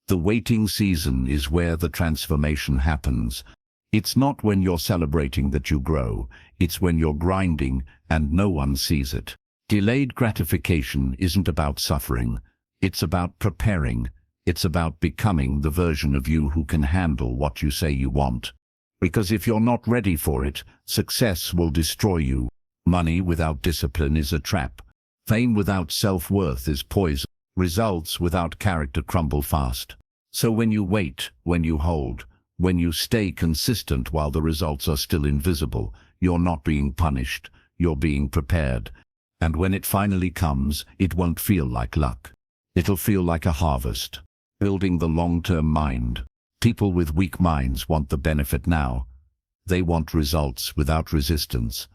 S1: The waiting season is where the transformation happens. It's not when you're celebrating that you grow. It's when you're grinding and no one sees it. Delayed gratification isn't about suffering. It's about preparing. It's about becoming the version of you who can handle what you say you want. Because if you're not ready for it, success will destroy you. Money without discipline is a trap. Fame without self-worth is poison. Results without character crumble fast. So when you wait, when you hold, when you stay consistent while the results are still invisible, you're not being punished, you're being prepared. And when it finally comes, it won't feel like luck. It'll feel like a harvest. Building the long-term mind. People with weak minds want the benefit now. They want results without resistance.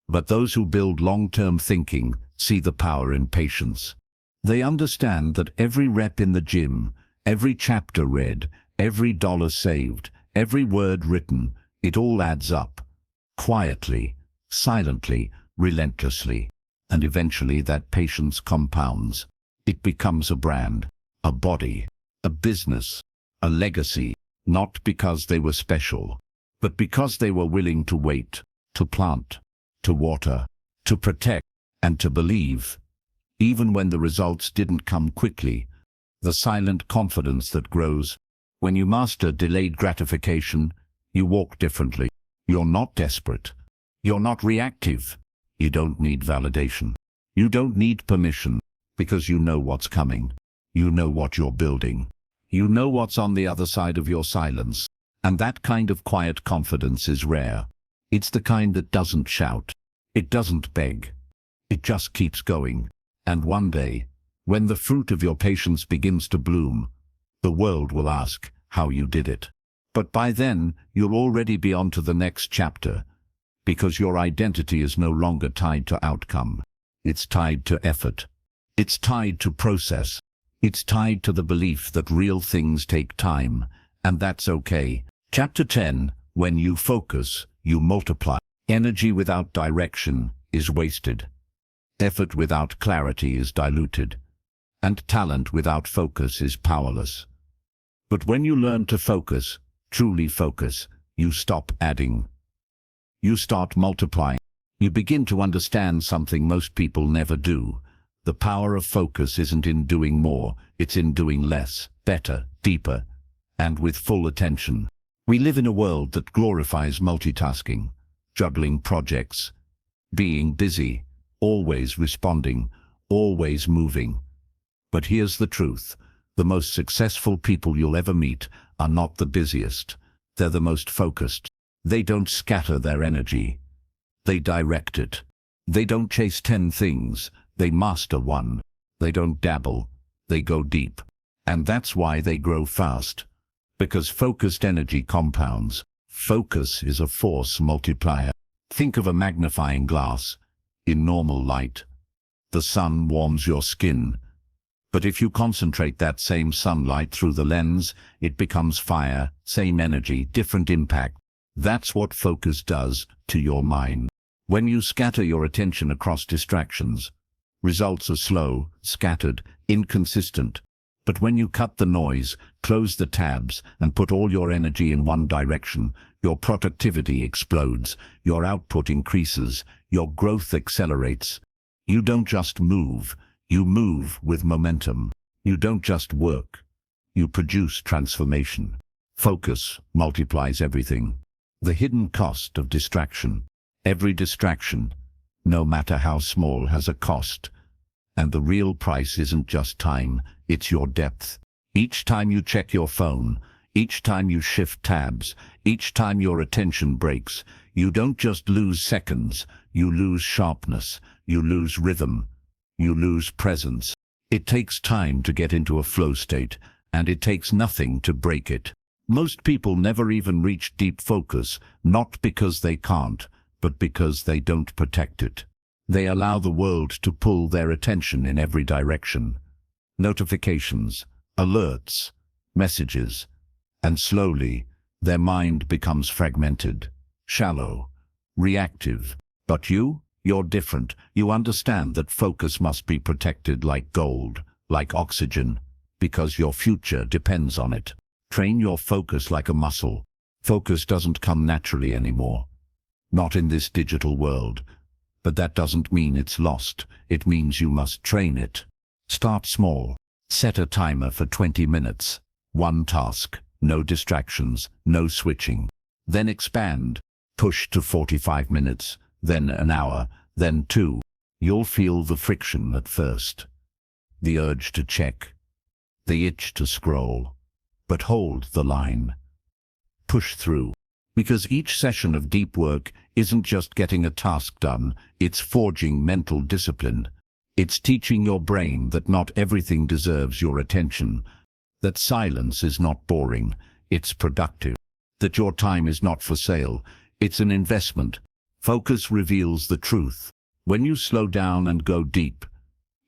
S1: But those who build long-term thinking see the power in patience. They understand that every rep in the gym, every chapter read, every dollar saved, every word written, it all adds up. Quietly, silently, relentlessly. And eventually that patience compounds. It becomes a brand, a body, a business, a legacy, not because they were special, but because they were willing to wait, to plant, to water, to protect, and to believe. Even when the results didn't come quickly, the silent confidence that grows. When you master delayed gratification, you walk differently. You're not desperate. You're not reactive. You don't need validation. You don't need permission, because you know what's coming. You know what you're building. You know what's on the other side of your silence. And that kind of quiet confidence is rare. It's the kind that doesn't shout. It doesn't beg. It just keeps going. And one day, when the fruit of your patience begins to bloom, the world will ask how you did it. But by then, you'll already be on to the next chapter, because your identity is no longer tied to outcome. It's tied to effort. It's tied to process. It's tied to the belief that real things take time, and that's okay. Chapter 10, when you focus, you multiply. Energy without direction is wasted. Effort without clarity is diluted. And talent without focus is powerless. But when you learn to focus, truly focus, you stop adding. You start multiplying. You begin to understand something most people never do. The power of focus isn't in doing more, it's in doing less, better, deeper, and with full attention. We live in a world that glorifies multitasking, juggling projects, being busy, always responding, always moving. But here's the truth. The most successful people you'll ever meet are not the busiest. They're the most focused. They don't scatter their energy. They direct it. They don't chase 10 things. They master one. They don't dabble. They go deep. And that's why they grow fast. Because focused energy compounds. Focus is a force multiplier. Think of a magnifying glass. In normal light, the sun warms your skin. But if you concentrate that same sunlight through the lens, it becomes fire, same energy, different impact. That's what focus does to your mind. When you scatter your attention across distractions, results are slow, scattered, inconsistent. But when you cut the noise, close the tabs, and put all your energy in one direction, your productivity explodes, your output increases, your growth accelerates. You don't just move, you move with momentum. You don't just work, you produce transformation. Focus multiplies everything. The hidden cost of distraction. Every distraction, no matter how small, has a cost. And the real price isn't just time, it's your depth. Each time you check your phone, each time you shift tabs, each time your attention breaks, you don't just lose seconds, you lose sharpness, you lose rhythm, you lose presence. It takes time to get into a flow state, and it takes nothing to break it. Most people never even reach deep focus, not because they can't, but because they don't protect it. They allow the world to pull their attention in every direction. Notifications, alerts, messages, and slowly their mind becomes fragmented, shallow, reactive. But you're different. You understand that focus must be protected like gold, like oxygen, because your future depends on it. Train your focus like a muscle. Focus doesn't come naturally anymore. Not in this digital world. But that doesn't mean it's lost. It means you must train it. Start small. Set a timer for 20 minutes. One task. No distractions. No switching. Then expand. Push to 45 minutes. Then an hour. Then 2. You'll feel the friction at first. The urge to check. The itch to scroll. But hold the line. Push through. Because each session of deep work isn't just getting a task done, it's forging mental discipline. It's teaching your brain that not everything deserves your attention, that silence is not boring, it's productive, that your time is not for sale, It's an investment. Focus reveals the truth. When you slow down and go deep,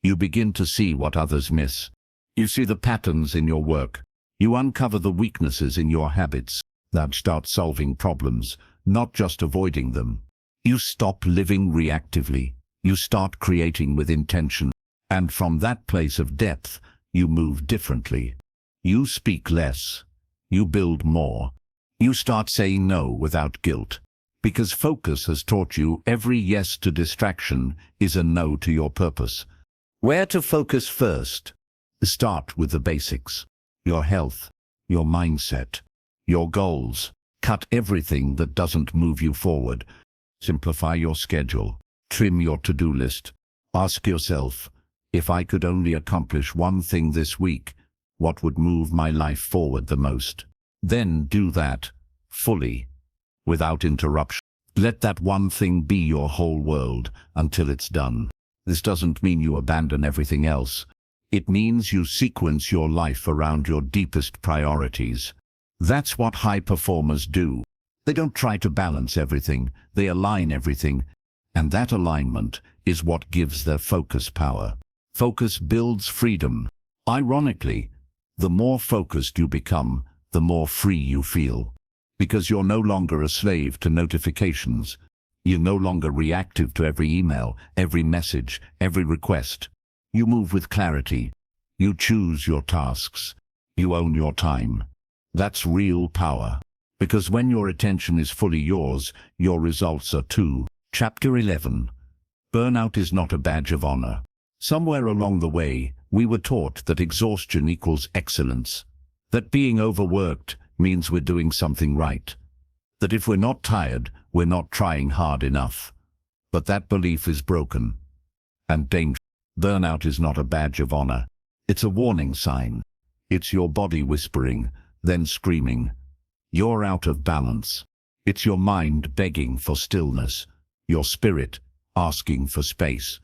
S1: you begin to see what others miss. You see the patterns in your work. You uncover the weaknesses in your habits. That start solving problems, not just avoiding them. You stop living reactively. You start creating with intention. And from that place of depth, you move differently. You speak less. You build more. You start saying no without guilt. Because focus has taught you every yes to distraction is a no to your purpose. Where to focus first? Start with the basics. Your health, your mindset, your goals. Cut everything that doesn't move you forward. Simplify your schedule. Trim your to-do list. Ask yourself, if I could only accomplish one thing this week, what would move my life forward the most? Then do that, fully, without interruption. Let that one thing be your whole world until it's done. This doesn't mean you abandon everything else. It means you sequence your life around your deepest priorities. That's what high performers do. They don't try to balance everything, they align everything, and that alignment is what gives their focus power. Focus builds freedom. Ironically, the more focused you become, the more free you feel. Because you're no longer a slave to notifications. You're no longer reactive to every email, every message, every request. You move with clarity. You choose your tasks. You own your time. That's real power. Because when your attention is fully yours, your results are too. Chapter 11. Burnout is not a badge of honor. Somewhere along the way, we were taught that exhaustion equals excellence. That being overworked means we're doing something right. That if we're not tired, we're not trying hard enough. But that belief is broken and dangerous. Burnout is not a badge of honor. It's a warning sign. It's your body whispering, then screaming, "You're out of balance." It's your mind begging for stillness, your spirit asking for space.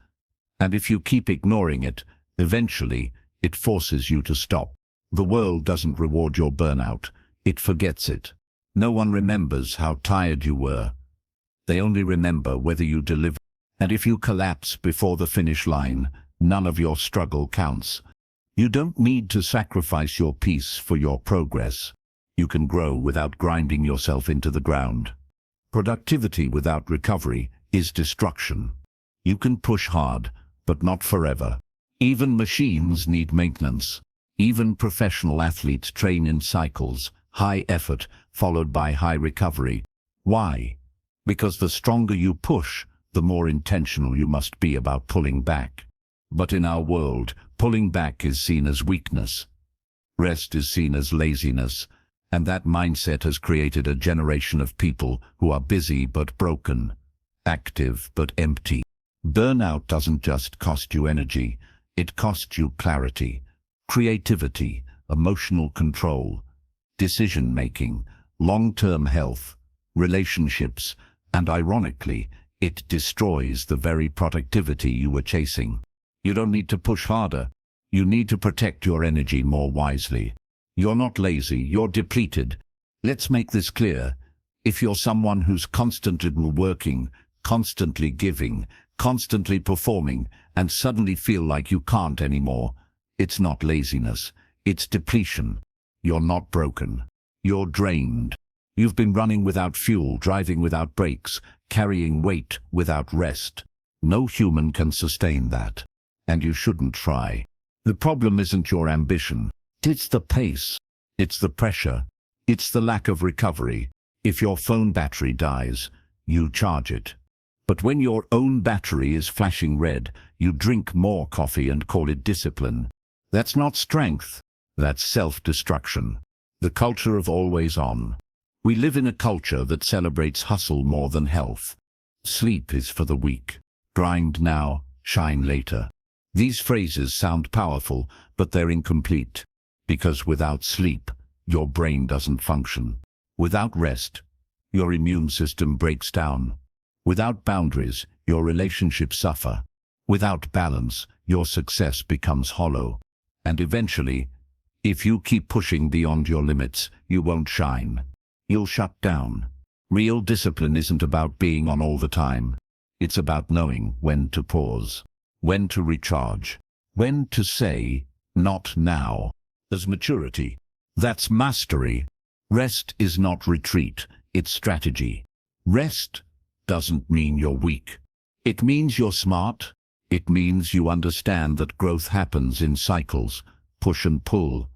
S1: And if you keep ignoring it, eventually it forces you to stop. The world doesn't reward your burnout. It forgets it. No one remembers how tired you were. They only remember whether you deliver. And if you collapse before the finish line, none of your struggle counts. You don't need to sacrifice your peace for your progress. You can grow without grinding yourself into the ground. Productivity without recovery is destruction. You can push hard, but not forever. Even machines need maintenance. Even professional athletes train in cycles, high effort followed by high recovery. Why? Because the stronger you push, the more intentional you must be about pulling back. But in our world, pulling back is seen as weakness. Rest is seen as laziness, and that mindset has created a generation of people who are busy but broken, active but empty. Burnout doesn't just cost you energy, it costs you clarity, creativity, emotional control, decision-making, long-term health, relationships, and ironically, it destroys the very productivity you were chasing. You don't need to push harder. You need to protect your energy more wisely. You're not lazy, you're depleted. Let's make this clear. If you're someone who's constantly working, constantly giving, constantly performing, and suddenly feel like you can't anymore, it's not laziness, it's depletion. You're not broken. You're drained. You've been running without fuel, driving without brakes, carrying weight without rest. No human can sustain that. And you shouldn't try. The problem isn't your ambition. It's the pace. It's the pressure. It's the lack of recovery. If your phone battery dies, you charge it. But when your own battery is flashing red, you drink more coffee and call it discipline. That's not strength. That's self-destruction. The culture of always on. We live in a culture that celebrates hustle more than health. Sleep is for the weak. Grind now, shine later. These phrases sound powerful, but they're incomplete. Because without sleep, your brain doesn't function. Without rest, your immune system breaks down. Without boundaries, your relationships suffer. Without balance, your success becomes hollow. And eventually, if you keep pushing beyond your limits, you won't shine. You'll shut down. Real discipline isn't about being on all the time. It's about knowing when to pause, when to recharge, when to say, not now. There's maturity. That's mastery. Rest is not retreat, it's strategy. Rest doesn't mean you're weak. It means you're smart. It means you understand that growth happens in cycles, push and pull,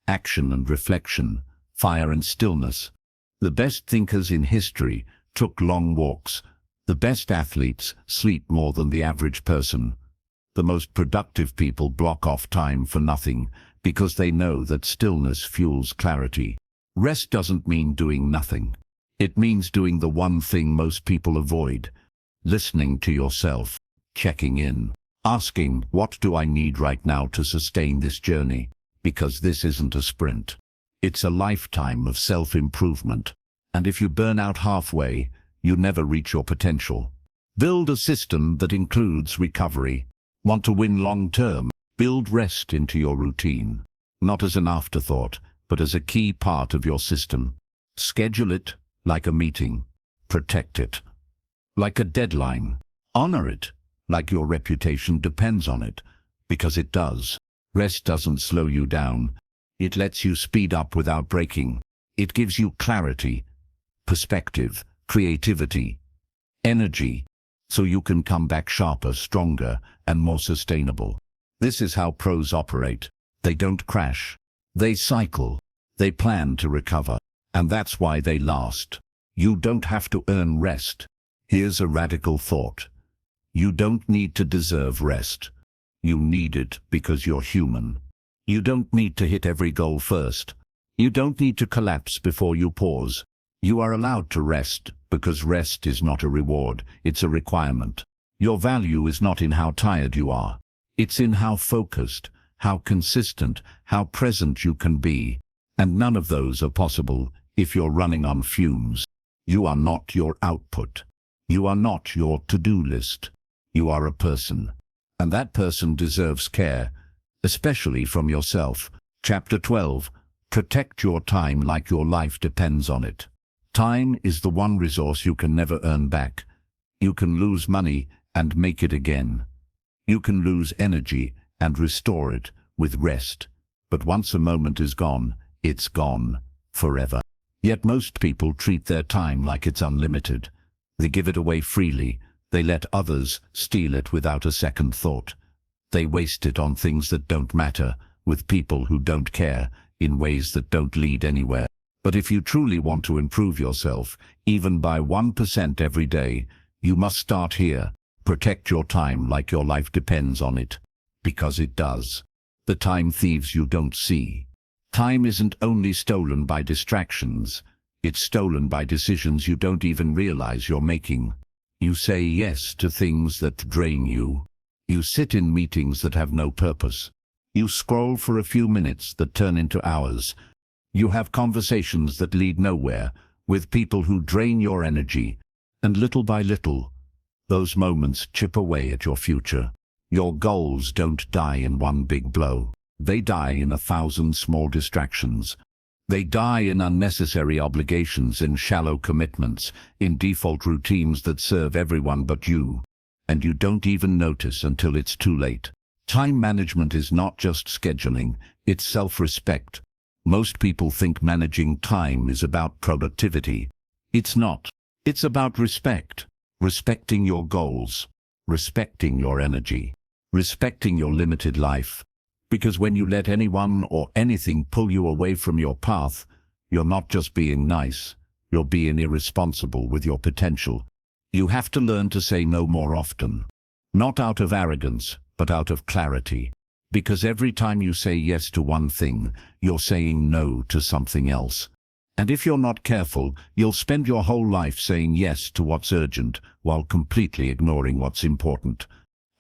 S1: action and reflection, fire and stillness. The best thinkers in history took long walks. The best athletes sleep more than the average person. The most productive people block off time for nothing because they know that stillness fuels clarity. Rest doesn't mean doing nothing. It means doing the one thing most people avoid: listening to yourself, checking in, asking, what do I need right now to sustain this journey? Because this isn't a sprint. It's a lifetime of self-improvement. And if you burn out halfway, you never reach your potential. Build a system that includes recovery. Want to win long-term? Build rest into your routine. Not as an afterthought, but as a key part of your system. Schedule it like a meeting. Protect it like a deadline. Honor it like your reputation depends on it, because it does. Rest doesn't slow you down. It lets you speed up without breaking. It gives you clarity, perspective, creativity, energy, so you can come back sharper, stronger, and more sustainable. This is how pros operate. They don't crash. They cycle. They plan to recover. And that's why they last. You don't have to earn rest. Here's a radical thought. You don't need to deserve rest. You need it because you're human. You don't need to hit every goal first. You don't need to collapse before you pause. You are allowed to rest because rest is not a reward, it's a requirement. Your value is not in how tired you are. It's in how focused, how consistent, how present you can be. And none of those are possible if you're running on fumes. You are not your output. You are not your to-do list. You are a person. And that person deserves care, especially from yourself. Chapter 12. Protect your time like your life depends on it. Time is the one resource you can never earn back. You can lose money and make it again. You can lose energy and restore it with rest. But once a moment is gone, it's gone forever. Yet most people treat their time like it's unlimited. They give it away freely. They let others steal it without a second thought. They waste it on things that don't matter, with people who don't care, in ways that don't lead anywhere. But if you truly want to improve yourself, even by 1% every day, you must start here. Protect your time like your life depends on it. Because it does. The time thieves you don't see. Time isn't only stolen by distractions. It's stolen by decisions you don't even realize you're making. You say yes to things that drain you. You sit in meetings that have no purpose. You scroll for a few minutes that turn into hours. You have conversations that lead nowhere, with people who drain your energy. And little by little, those moments chip away at your future. Your goals don't die in one big blow. They die in 1,000 small distractions. They die in unnecessary obligations, in shallow commitments, in default routines that serve everyone but you. And you don't even notice until it's too late. Time management is not just scheduling, it's self-respect. Most people think managing time is about productivity. It's not. It's about respect. Respecting your goals. Respecting your energy. Respecting your limited life. Because when you let anyone or anything pull you away from your path, you're not just being nice, you're being irresponsible with your potential. You have to learn to say no more often. Not out of arrogance, but out of clarity. Because every time you say yes to one thing, you're saying no to something else. And if you're not careful, you'll spend your whole life saying yes to what's urgent, while completely ignoring what's important.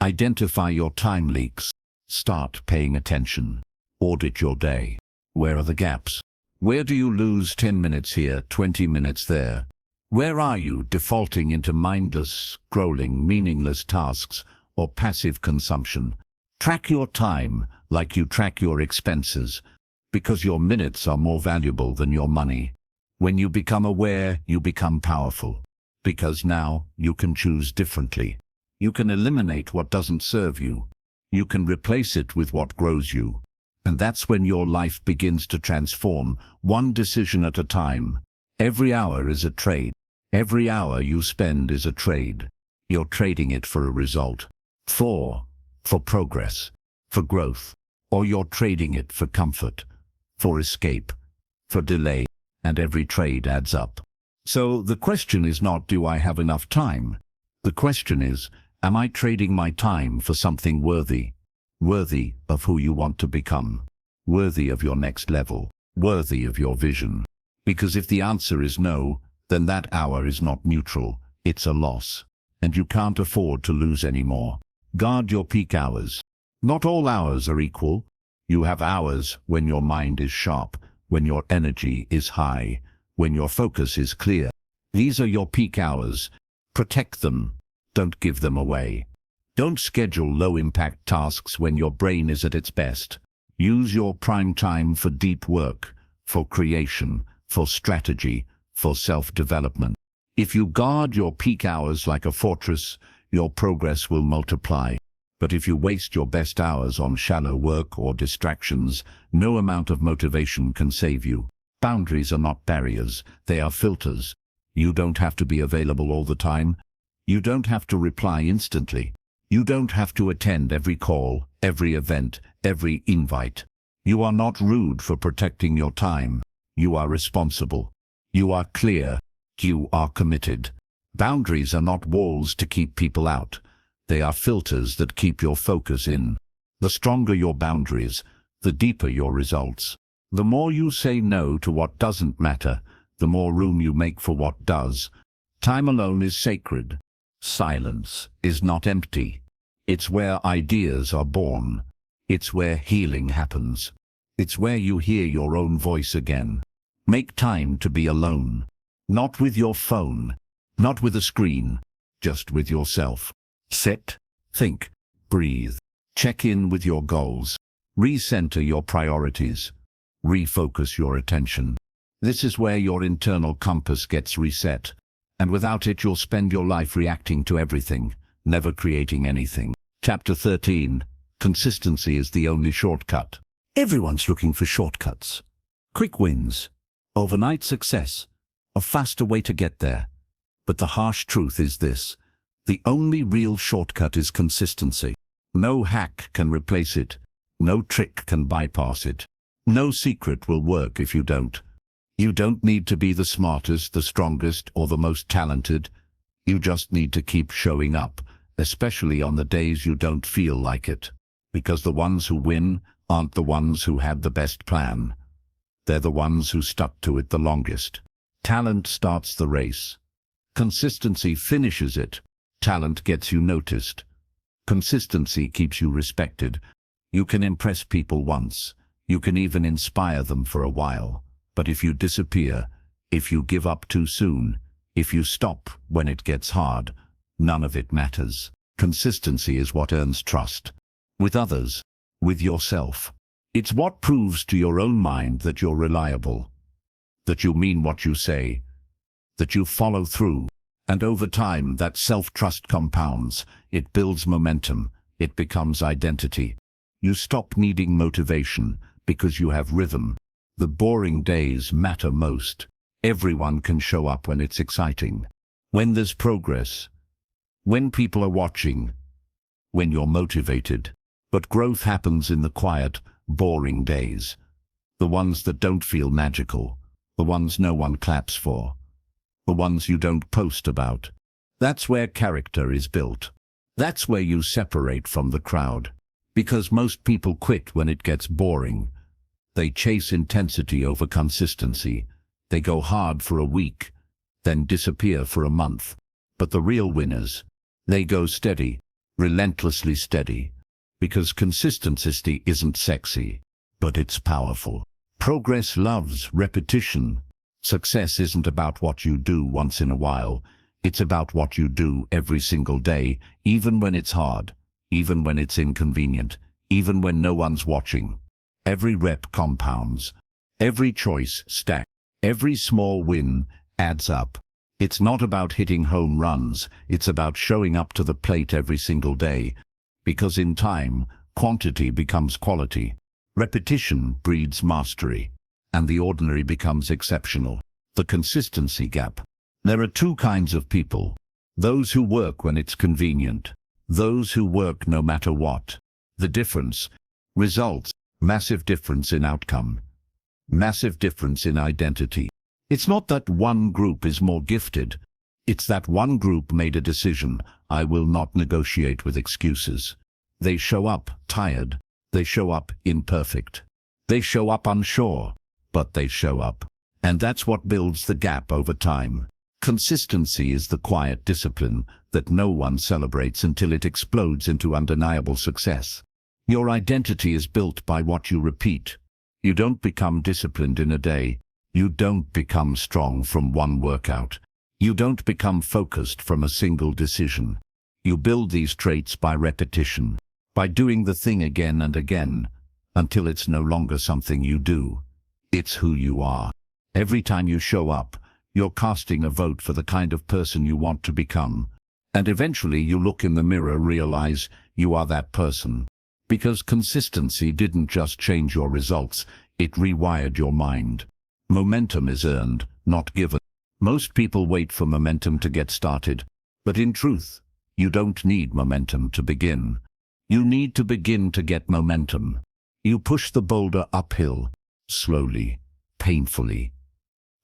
S1: Identify your time leaks. Start paying attention. Audit your day. Where are the gaps? Where do you lose 10 minutes here, 20 minutes there? Where are you defaulting into mindless, scrolling, meaningless tasks or passive consumption? Track your time like you track your expenses, because your minutes are more valuable than your money. When you become aware, you become powerful. Because now you can choose differently. You can eliminate what doesn't serve you. You can replace it with what grows you. And that's when your life begins to transform, one decision at a time. Every hour is a trade. Every hour you spend is a trade. You're trading it for a result. For progress, for growth. Or you're trading it for comfort, for escape, for delay. And every trade adds up. So the question is not, do I have enough time? The question is, am I trading my time for something worthy? Worthy of who you want to become. Worthy of your next level. Worthy of your vision. Because if the answer is no, then that hour is not neutral. It's a loss. And you can't afford to lose anymore. Guard your peak hours. Not all hours are equal. You have hours when your mind is sharp, when your energy is high, when your focus is clear. These are your peak hours. Protect them. Don't give them away. Don't schedule low-impact tasks when your brain is at its best. Use your prime time for deep work, for creation, for strategy, for self-development. If you guard your peak hours like a fortress, your progress will multiply. But if you waste your best hours on shallow work or distractions, no amount of motivation can save you. Boundaries are not barriers, they are filters. You don't have to be available all the time. You don't have to reply instantly. You don't have to attend every call, every event, every invite. You are not rude for protecting your time. You are responsible. You are clear. You are committed. Boundaries are not walls to keep people out. They are filters that keep your focus in. The stronger your boundaries, the deeper your results. The more you say no to what doesn't matter, the more room you make for what does. Time alone is sacred. Silence is not empty. It's where ideas are born. It's where healing happens. It's where you hear your own voice again. Make time to be alone. Not with your phone, not with a screen, just with yourself. Sit, think, breathe. Check in with your goals. Recenter your priorities. Refocus your attention. This is where your internal compass gets reset. And without it, you'll spend your life reacting to everything, never creating anything. Chapter 13. Consistency is the only shortcut. Everyone's looking for shortcuts. Quick wins. Overnight success. A faster way to get there. But the harsh truth is this. The only real shortcut is consistency. No hack can replace it. No trick can bypass it. No secret will work if you don't. You don't need to be the smartest, the strongest, or the most talented. You just need to keep showing up, especially on the days you don't feel like it. Because the ones who win aren't the ones who had the best plan. They're the ones who stuck to it the longest. Talent starts the race. Consistency finishes it. Talent gets you noticed. Consistency keeps you respected. You can impress people once. You can even inspire them for a while. But if you disappear, if you give up too soon, if you stop when it gets hard, none of it matters. Consistency is what earns trust. With others, with yourself. It's what proves to your own mind that you're reliable, that you mean what you say, that you follow through. And over time, that self-trust compounds. It builds momentum. It becomes identity. You stop needing motivation because you have rhythm. The boring days matter most. Everyone can show up when it's exciting. When there's progress. When people are watching. When you're motivated. But growth happens in the quiet, boring days. The ones that don't feel magical. The ones no one claps for. The ones you don't post about. That's where character is built. That's where you separate from the crowd. Because most people quit when it gets boring. They chase intensity over consistency. They go hard for a week, then disappear for a month. But the real winners, they go steady, relentlessly steady. Because consistency isn't sexy, but it's powerful. Progress loves repetition. Success isn't about what you do once in a while. It's about what you do every single day, even when it's hard, even when it's inconvenient, even when no one's watching. Every rep compounds. Every choice stacks. Every small win adds up. It's not about hitting home runs, it's about showing up to the plate every single day. Because in time, quantity becomes quality. Repetition breeds mastery, and the ordinary becomes exceptional. The consistency gap. There are two kinds of people. Those who work when it's convenient. Those who work no matter what. The difference. Results. Massive difference in outcome. Massive difference in identity. It's not that one group is more gifted. It's that one group made a decision. I will not negotiate with excuses. They show up tired. They show up imperfect. They show up unsure, but they show up. And that's what builds the gap over time. Consistency is the quiet discipline that no one celebrates until it explodes into undeniable success. Your identity is built by what you repeat. You don't become disciplined in a day. You don't become strong from one workout. You don't become focused from a single decision. You build these traits by repetition, by doing the thing again and again, until it's no longer something you do. It's who you are. Every time you show up, you're casting a vote for the kind of person you want to become. And eventually you look in the mirror, realize you are that person. Because consistency didn't just change your results, it rewired your mind. Momentum is earned, not given. Most people wait for momentum to get started, but in truth, you don't need momentum to begin. You need to begin to get momentum. You push the boulder uphill, slowly, painfully,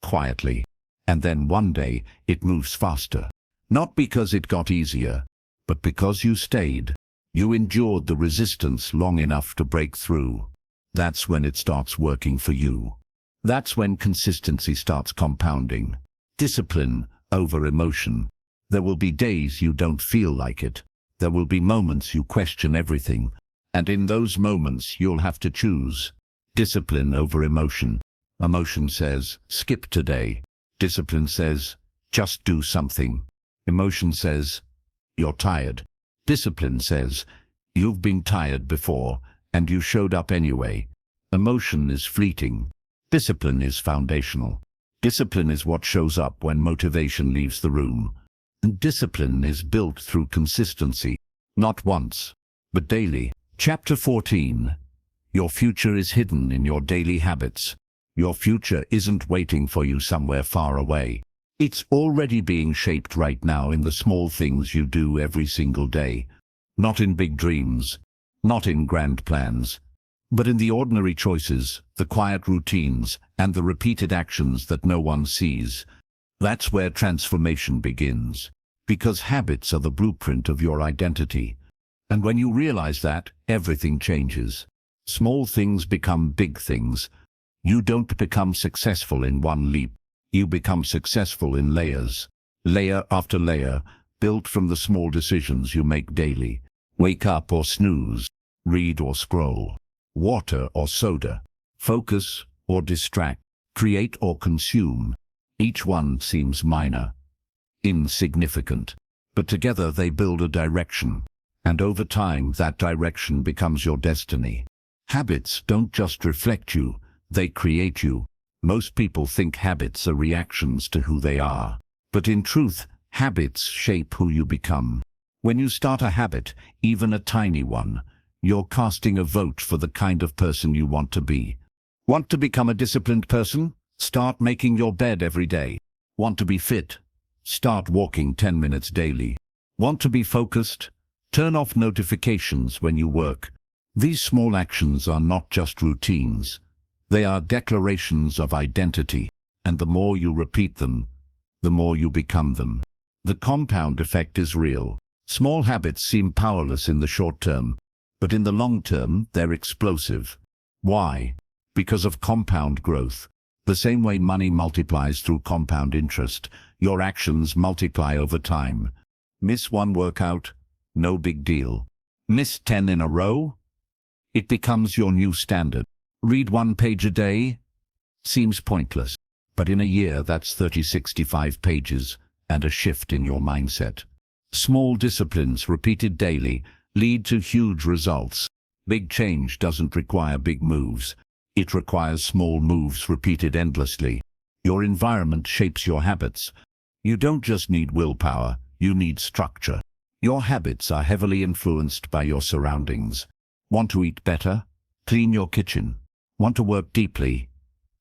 S1: quietly, and then one day it moves faster. Not because it got easier, but because you stayed. You endured the resistance long enough to break through. That's when it starts working for you. That's when consistency starts compounding. Discipline over emotion. There will be days you don't feel like it. There will be moments you question everything. And in those moments you'll have to choose. Discipline over emotion. Emotion says, skip today. Discipline says, just do something. Emotion says, you're tired. Discipline says, you've been tired before, and you showed up anyway. Emotion is fleeting. Discipline is foundational. Discipline is what shows up when motivation leaves the room. And discipline is built through consistency, not once, but daily. Chapter 14. Your future is hidden in your daily habits. Your future isn't waiting for you somewhere far away. It's already being shaped right now in the small things you do every single day. Not in big dreams, not in grand plans, but in the ordinary choices, the quiet routines, and the repeated actions that no one sees. That's where transformation begins, because habits are the blueprint of your identity. And when you realize that, everything changes. Small things become big things. You don't become successful in one leap. You become successful in layers. Layer after layer, built from the small decisions you make daily. Wake up or snooze. Read or scroll. Water or soda. Focus or distract. Create or consume. Each one seems minor, insignificant, but together they build a direction. And over time, that direction becomes your destiny. Habits don't just reflect you, they create you. Most people think habits are reactions to who they are. But in truth, habits shape who you become. When you start a habit, even a tiny one, you're casting a vote for the kind of person you want to be. Want to become a disciplined person? Start making your bed every day. Want to be fit? Start walking 10 minutes daily. Want to be focused? Turn off notifications when you work. These small actions are not just routines. They are declarations of identity, and the more you repeat them, the more you become them. The compound effect is real. Small habits seem powerless in the short term, but in the long term, they're explosive. Why? Because of compound growth. The same way money multiplies through compound interest, your actions multiply over time. Miss one workout? No big deal. Miss 10 in a row? It becomes your new standard. Read 1 page a day? Seems pointless. But in a year, that's 65 pages and a shift in your mindset. Small disciplines repeated daily lead to huge results. Big change doesn't require big moves. It requires small moves repeated endlessly. Your environment shapes your habits. You don't just need willpower, you need structure. Your habits are heavily influenced by your surroundings. Want to eat better? Clean your kitchen. Want to work deeply?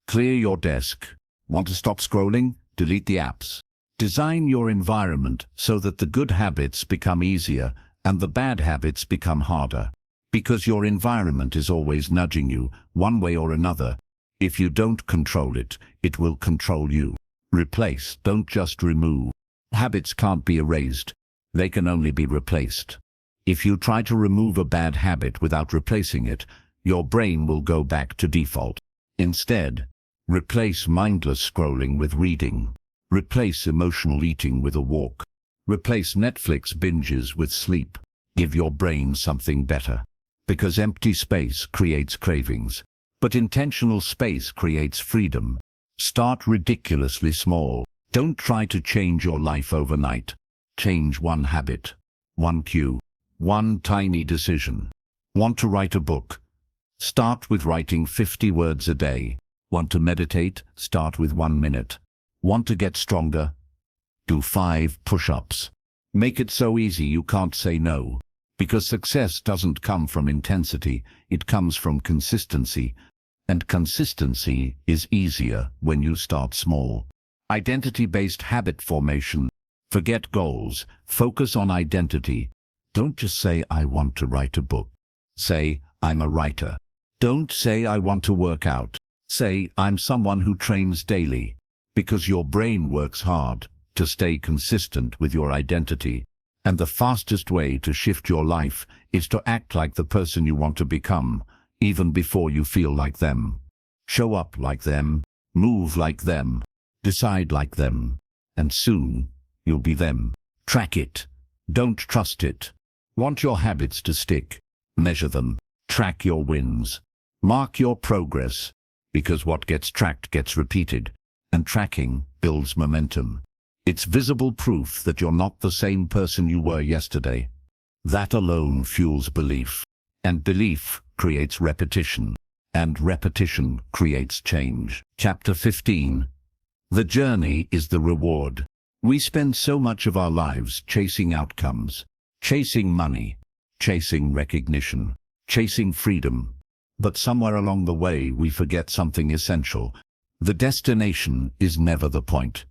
S1: Clear your desk. Want to stop scrolling? Delete the apps. Design your environment so that the good habits become easier and the bad habits become harder. Because your environment is always nudging you, one way or another. If you don't control it, it will control you. Replace, don't just remove. Habits can't be erased. They can only be replaced. If you try to remove a bad habit without replacing it, your brain will go back to default. Instead, replace mindless scrolling with reading. Replace emotional eating with a walk. Replace Netflix binges with sleep. Give your brain something better. Because empty space creates cravings, but intentional space creates freedom. Start ridiculously small. Don't try to change your life overnight. Change one habit, one cue, one tiny decision. Want to write a book? Start with writing 50 words a day. Want to meditate? Start with 1 minute. Want to get stronger? Do 5 push-ups. Make it so easy you can't say no. Because success doesn't come from intensity, it comes from consistency. And consistency is easier when you start small. Identity-based habit formation. Forget goals. Focus on identity. Don't just say, I want to write a book. Say, I'm a writer. Don't say, I want to work out. Say, I'm someone who trains daily. Because your brain works hard to stay consistent with your identity. And the fastest way to shift your life is to act like the person you want to become, even before you feel like them. Show up like them, move like them, decide like them, and soon you'll be them. Track it. Don't trust it. Want your habits to stick? Measure them. Track your wins. Mark your progress, because what gets tracked gets repeated, and tracking builds momentum. It's visible proof that you're not the same person you were yesterday. That alone fuels belief, and belief creates repetition, and repetition creates change. Chapter 15. The journey is the reward. We spend so much of our lives chasing outcomes, chasing money, chasing recognition, chasing freedom. But somewhere along the way we forget something essential. The destination is never the point.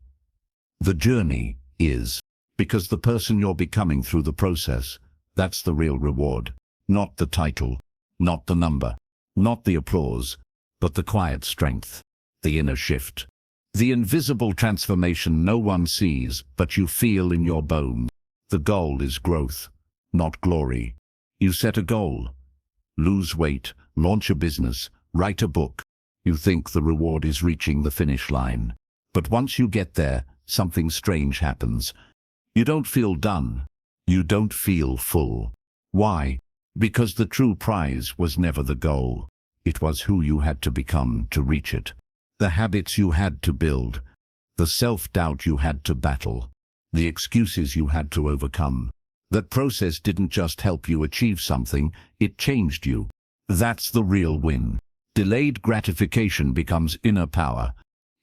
S1: The journey is, because the person you're becoming through the process, that's the real reward. Not the title, not the number, not the applause, but the quiet strength, the inner shift. The invisible transformation no one sees, but you feel in your bones. The goal is growth, not glory. You set a goal. Lose weight, launch a business, write a book. You think the reward is reaching the finish line. But once you get there, something strange happens. You don't feel done. You don't feel full. Why? Because the true prize was never the goal. It was who you had to become to reach it. The habits you had to build. The self-doubt you had to battle. The excuses you had to overcome. That process didn't just help you achieve something, it changed you. That's the real win. Delayed gratification becomes inner power.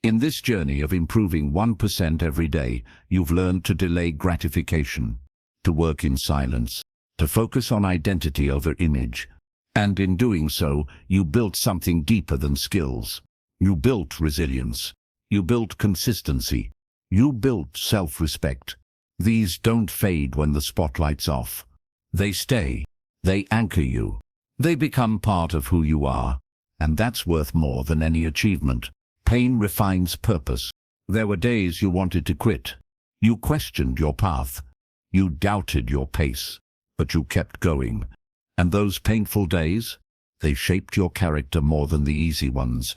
S1: In this journey of improving 1% every day, you've learned to delay gratification, to work in silence, to focus on identity over image. And in doing so, you built something deeper than skills. You built resilience. You built consistency. You built self-respect. These don't fade when the spotlight's off. They stay. They anchor you. They become part of who you are. And that's worth more than any achievement. Pain refines purpose. There were days you wanted to quit. You questioned your path. You doubted your pace. But you kept going. And those painful days, they shaped your character more than the easy ones.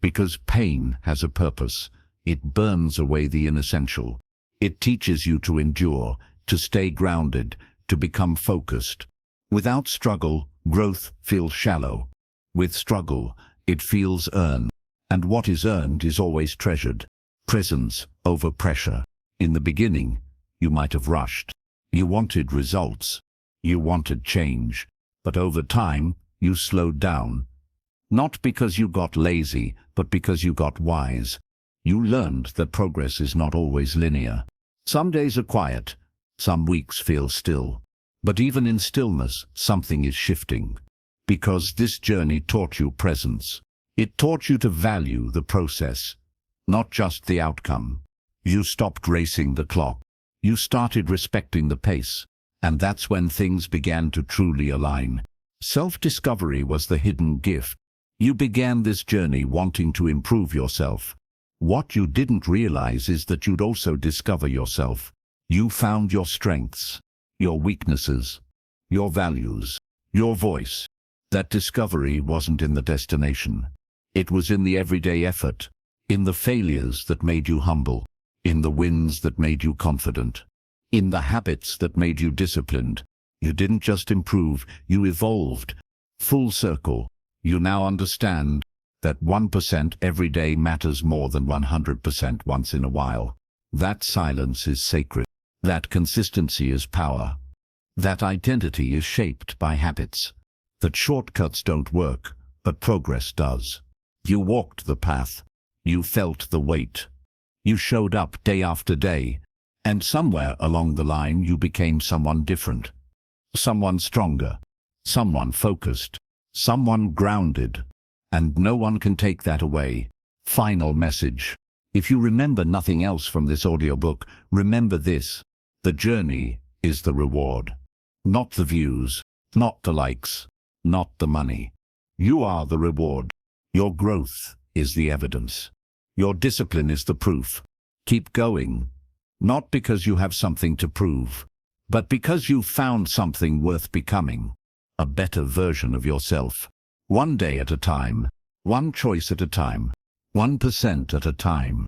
S1: Because pain has a purpose. It burns away the inessential. It teaches you to endure, to stay grounded, to become focused. Without struggle, growth feels shallow. With struggle, it feels earned. And what is earned is always treasured. Presence over pressure. In the beginning, you might have rushed. You wanted results. You wanted change. But over time, you slowed down. Not because you got lazy, but because you got wise. You learned that progress is not always linear. Some days are quiet, some weeks feel still. But even in stillness, something is shifting. Because this journey taught you presence. It taught you to value the process, not just the outcome. You stopped racing the clock. You started respecting the pace. And that's when things began to truly align. Self-discovery was the hidden gift. You began this journey wanting to improve yourself. What you didn't realize is that you'd also discover yourself. You found your strengths, your weaknesses, your values, your voice. That discovery wasn't in the destination. It was in the everyday effort, in the failures that made you humble, in the wins that made you confident, in the habits that made you disciplined. You didn't just improve, you evolved. Full circle. You now understand that 1% every day matters more than 100% once in a while. That silence is sacred. That consistency is power. That identity is shaped by habits. That shortcuts don't work, but progress does. You walked the path. You felt the weight. You showed up day after day. And somewhere along the line you became someone different. Someone stronger. Someone focused. Someone grounded. And no one can take that away. Final message. If you remember nothing else from this audiobook, remember this. The journey is the reward. Not the views, not the likes, not the money. You are the reward. Your growth is the evidence. Your discipline is the proof. Keep going. Not because you have something to prove, but because you found something worth becoming. A better version of yourself. One day at a time. One choice at a time. 1% at a time.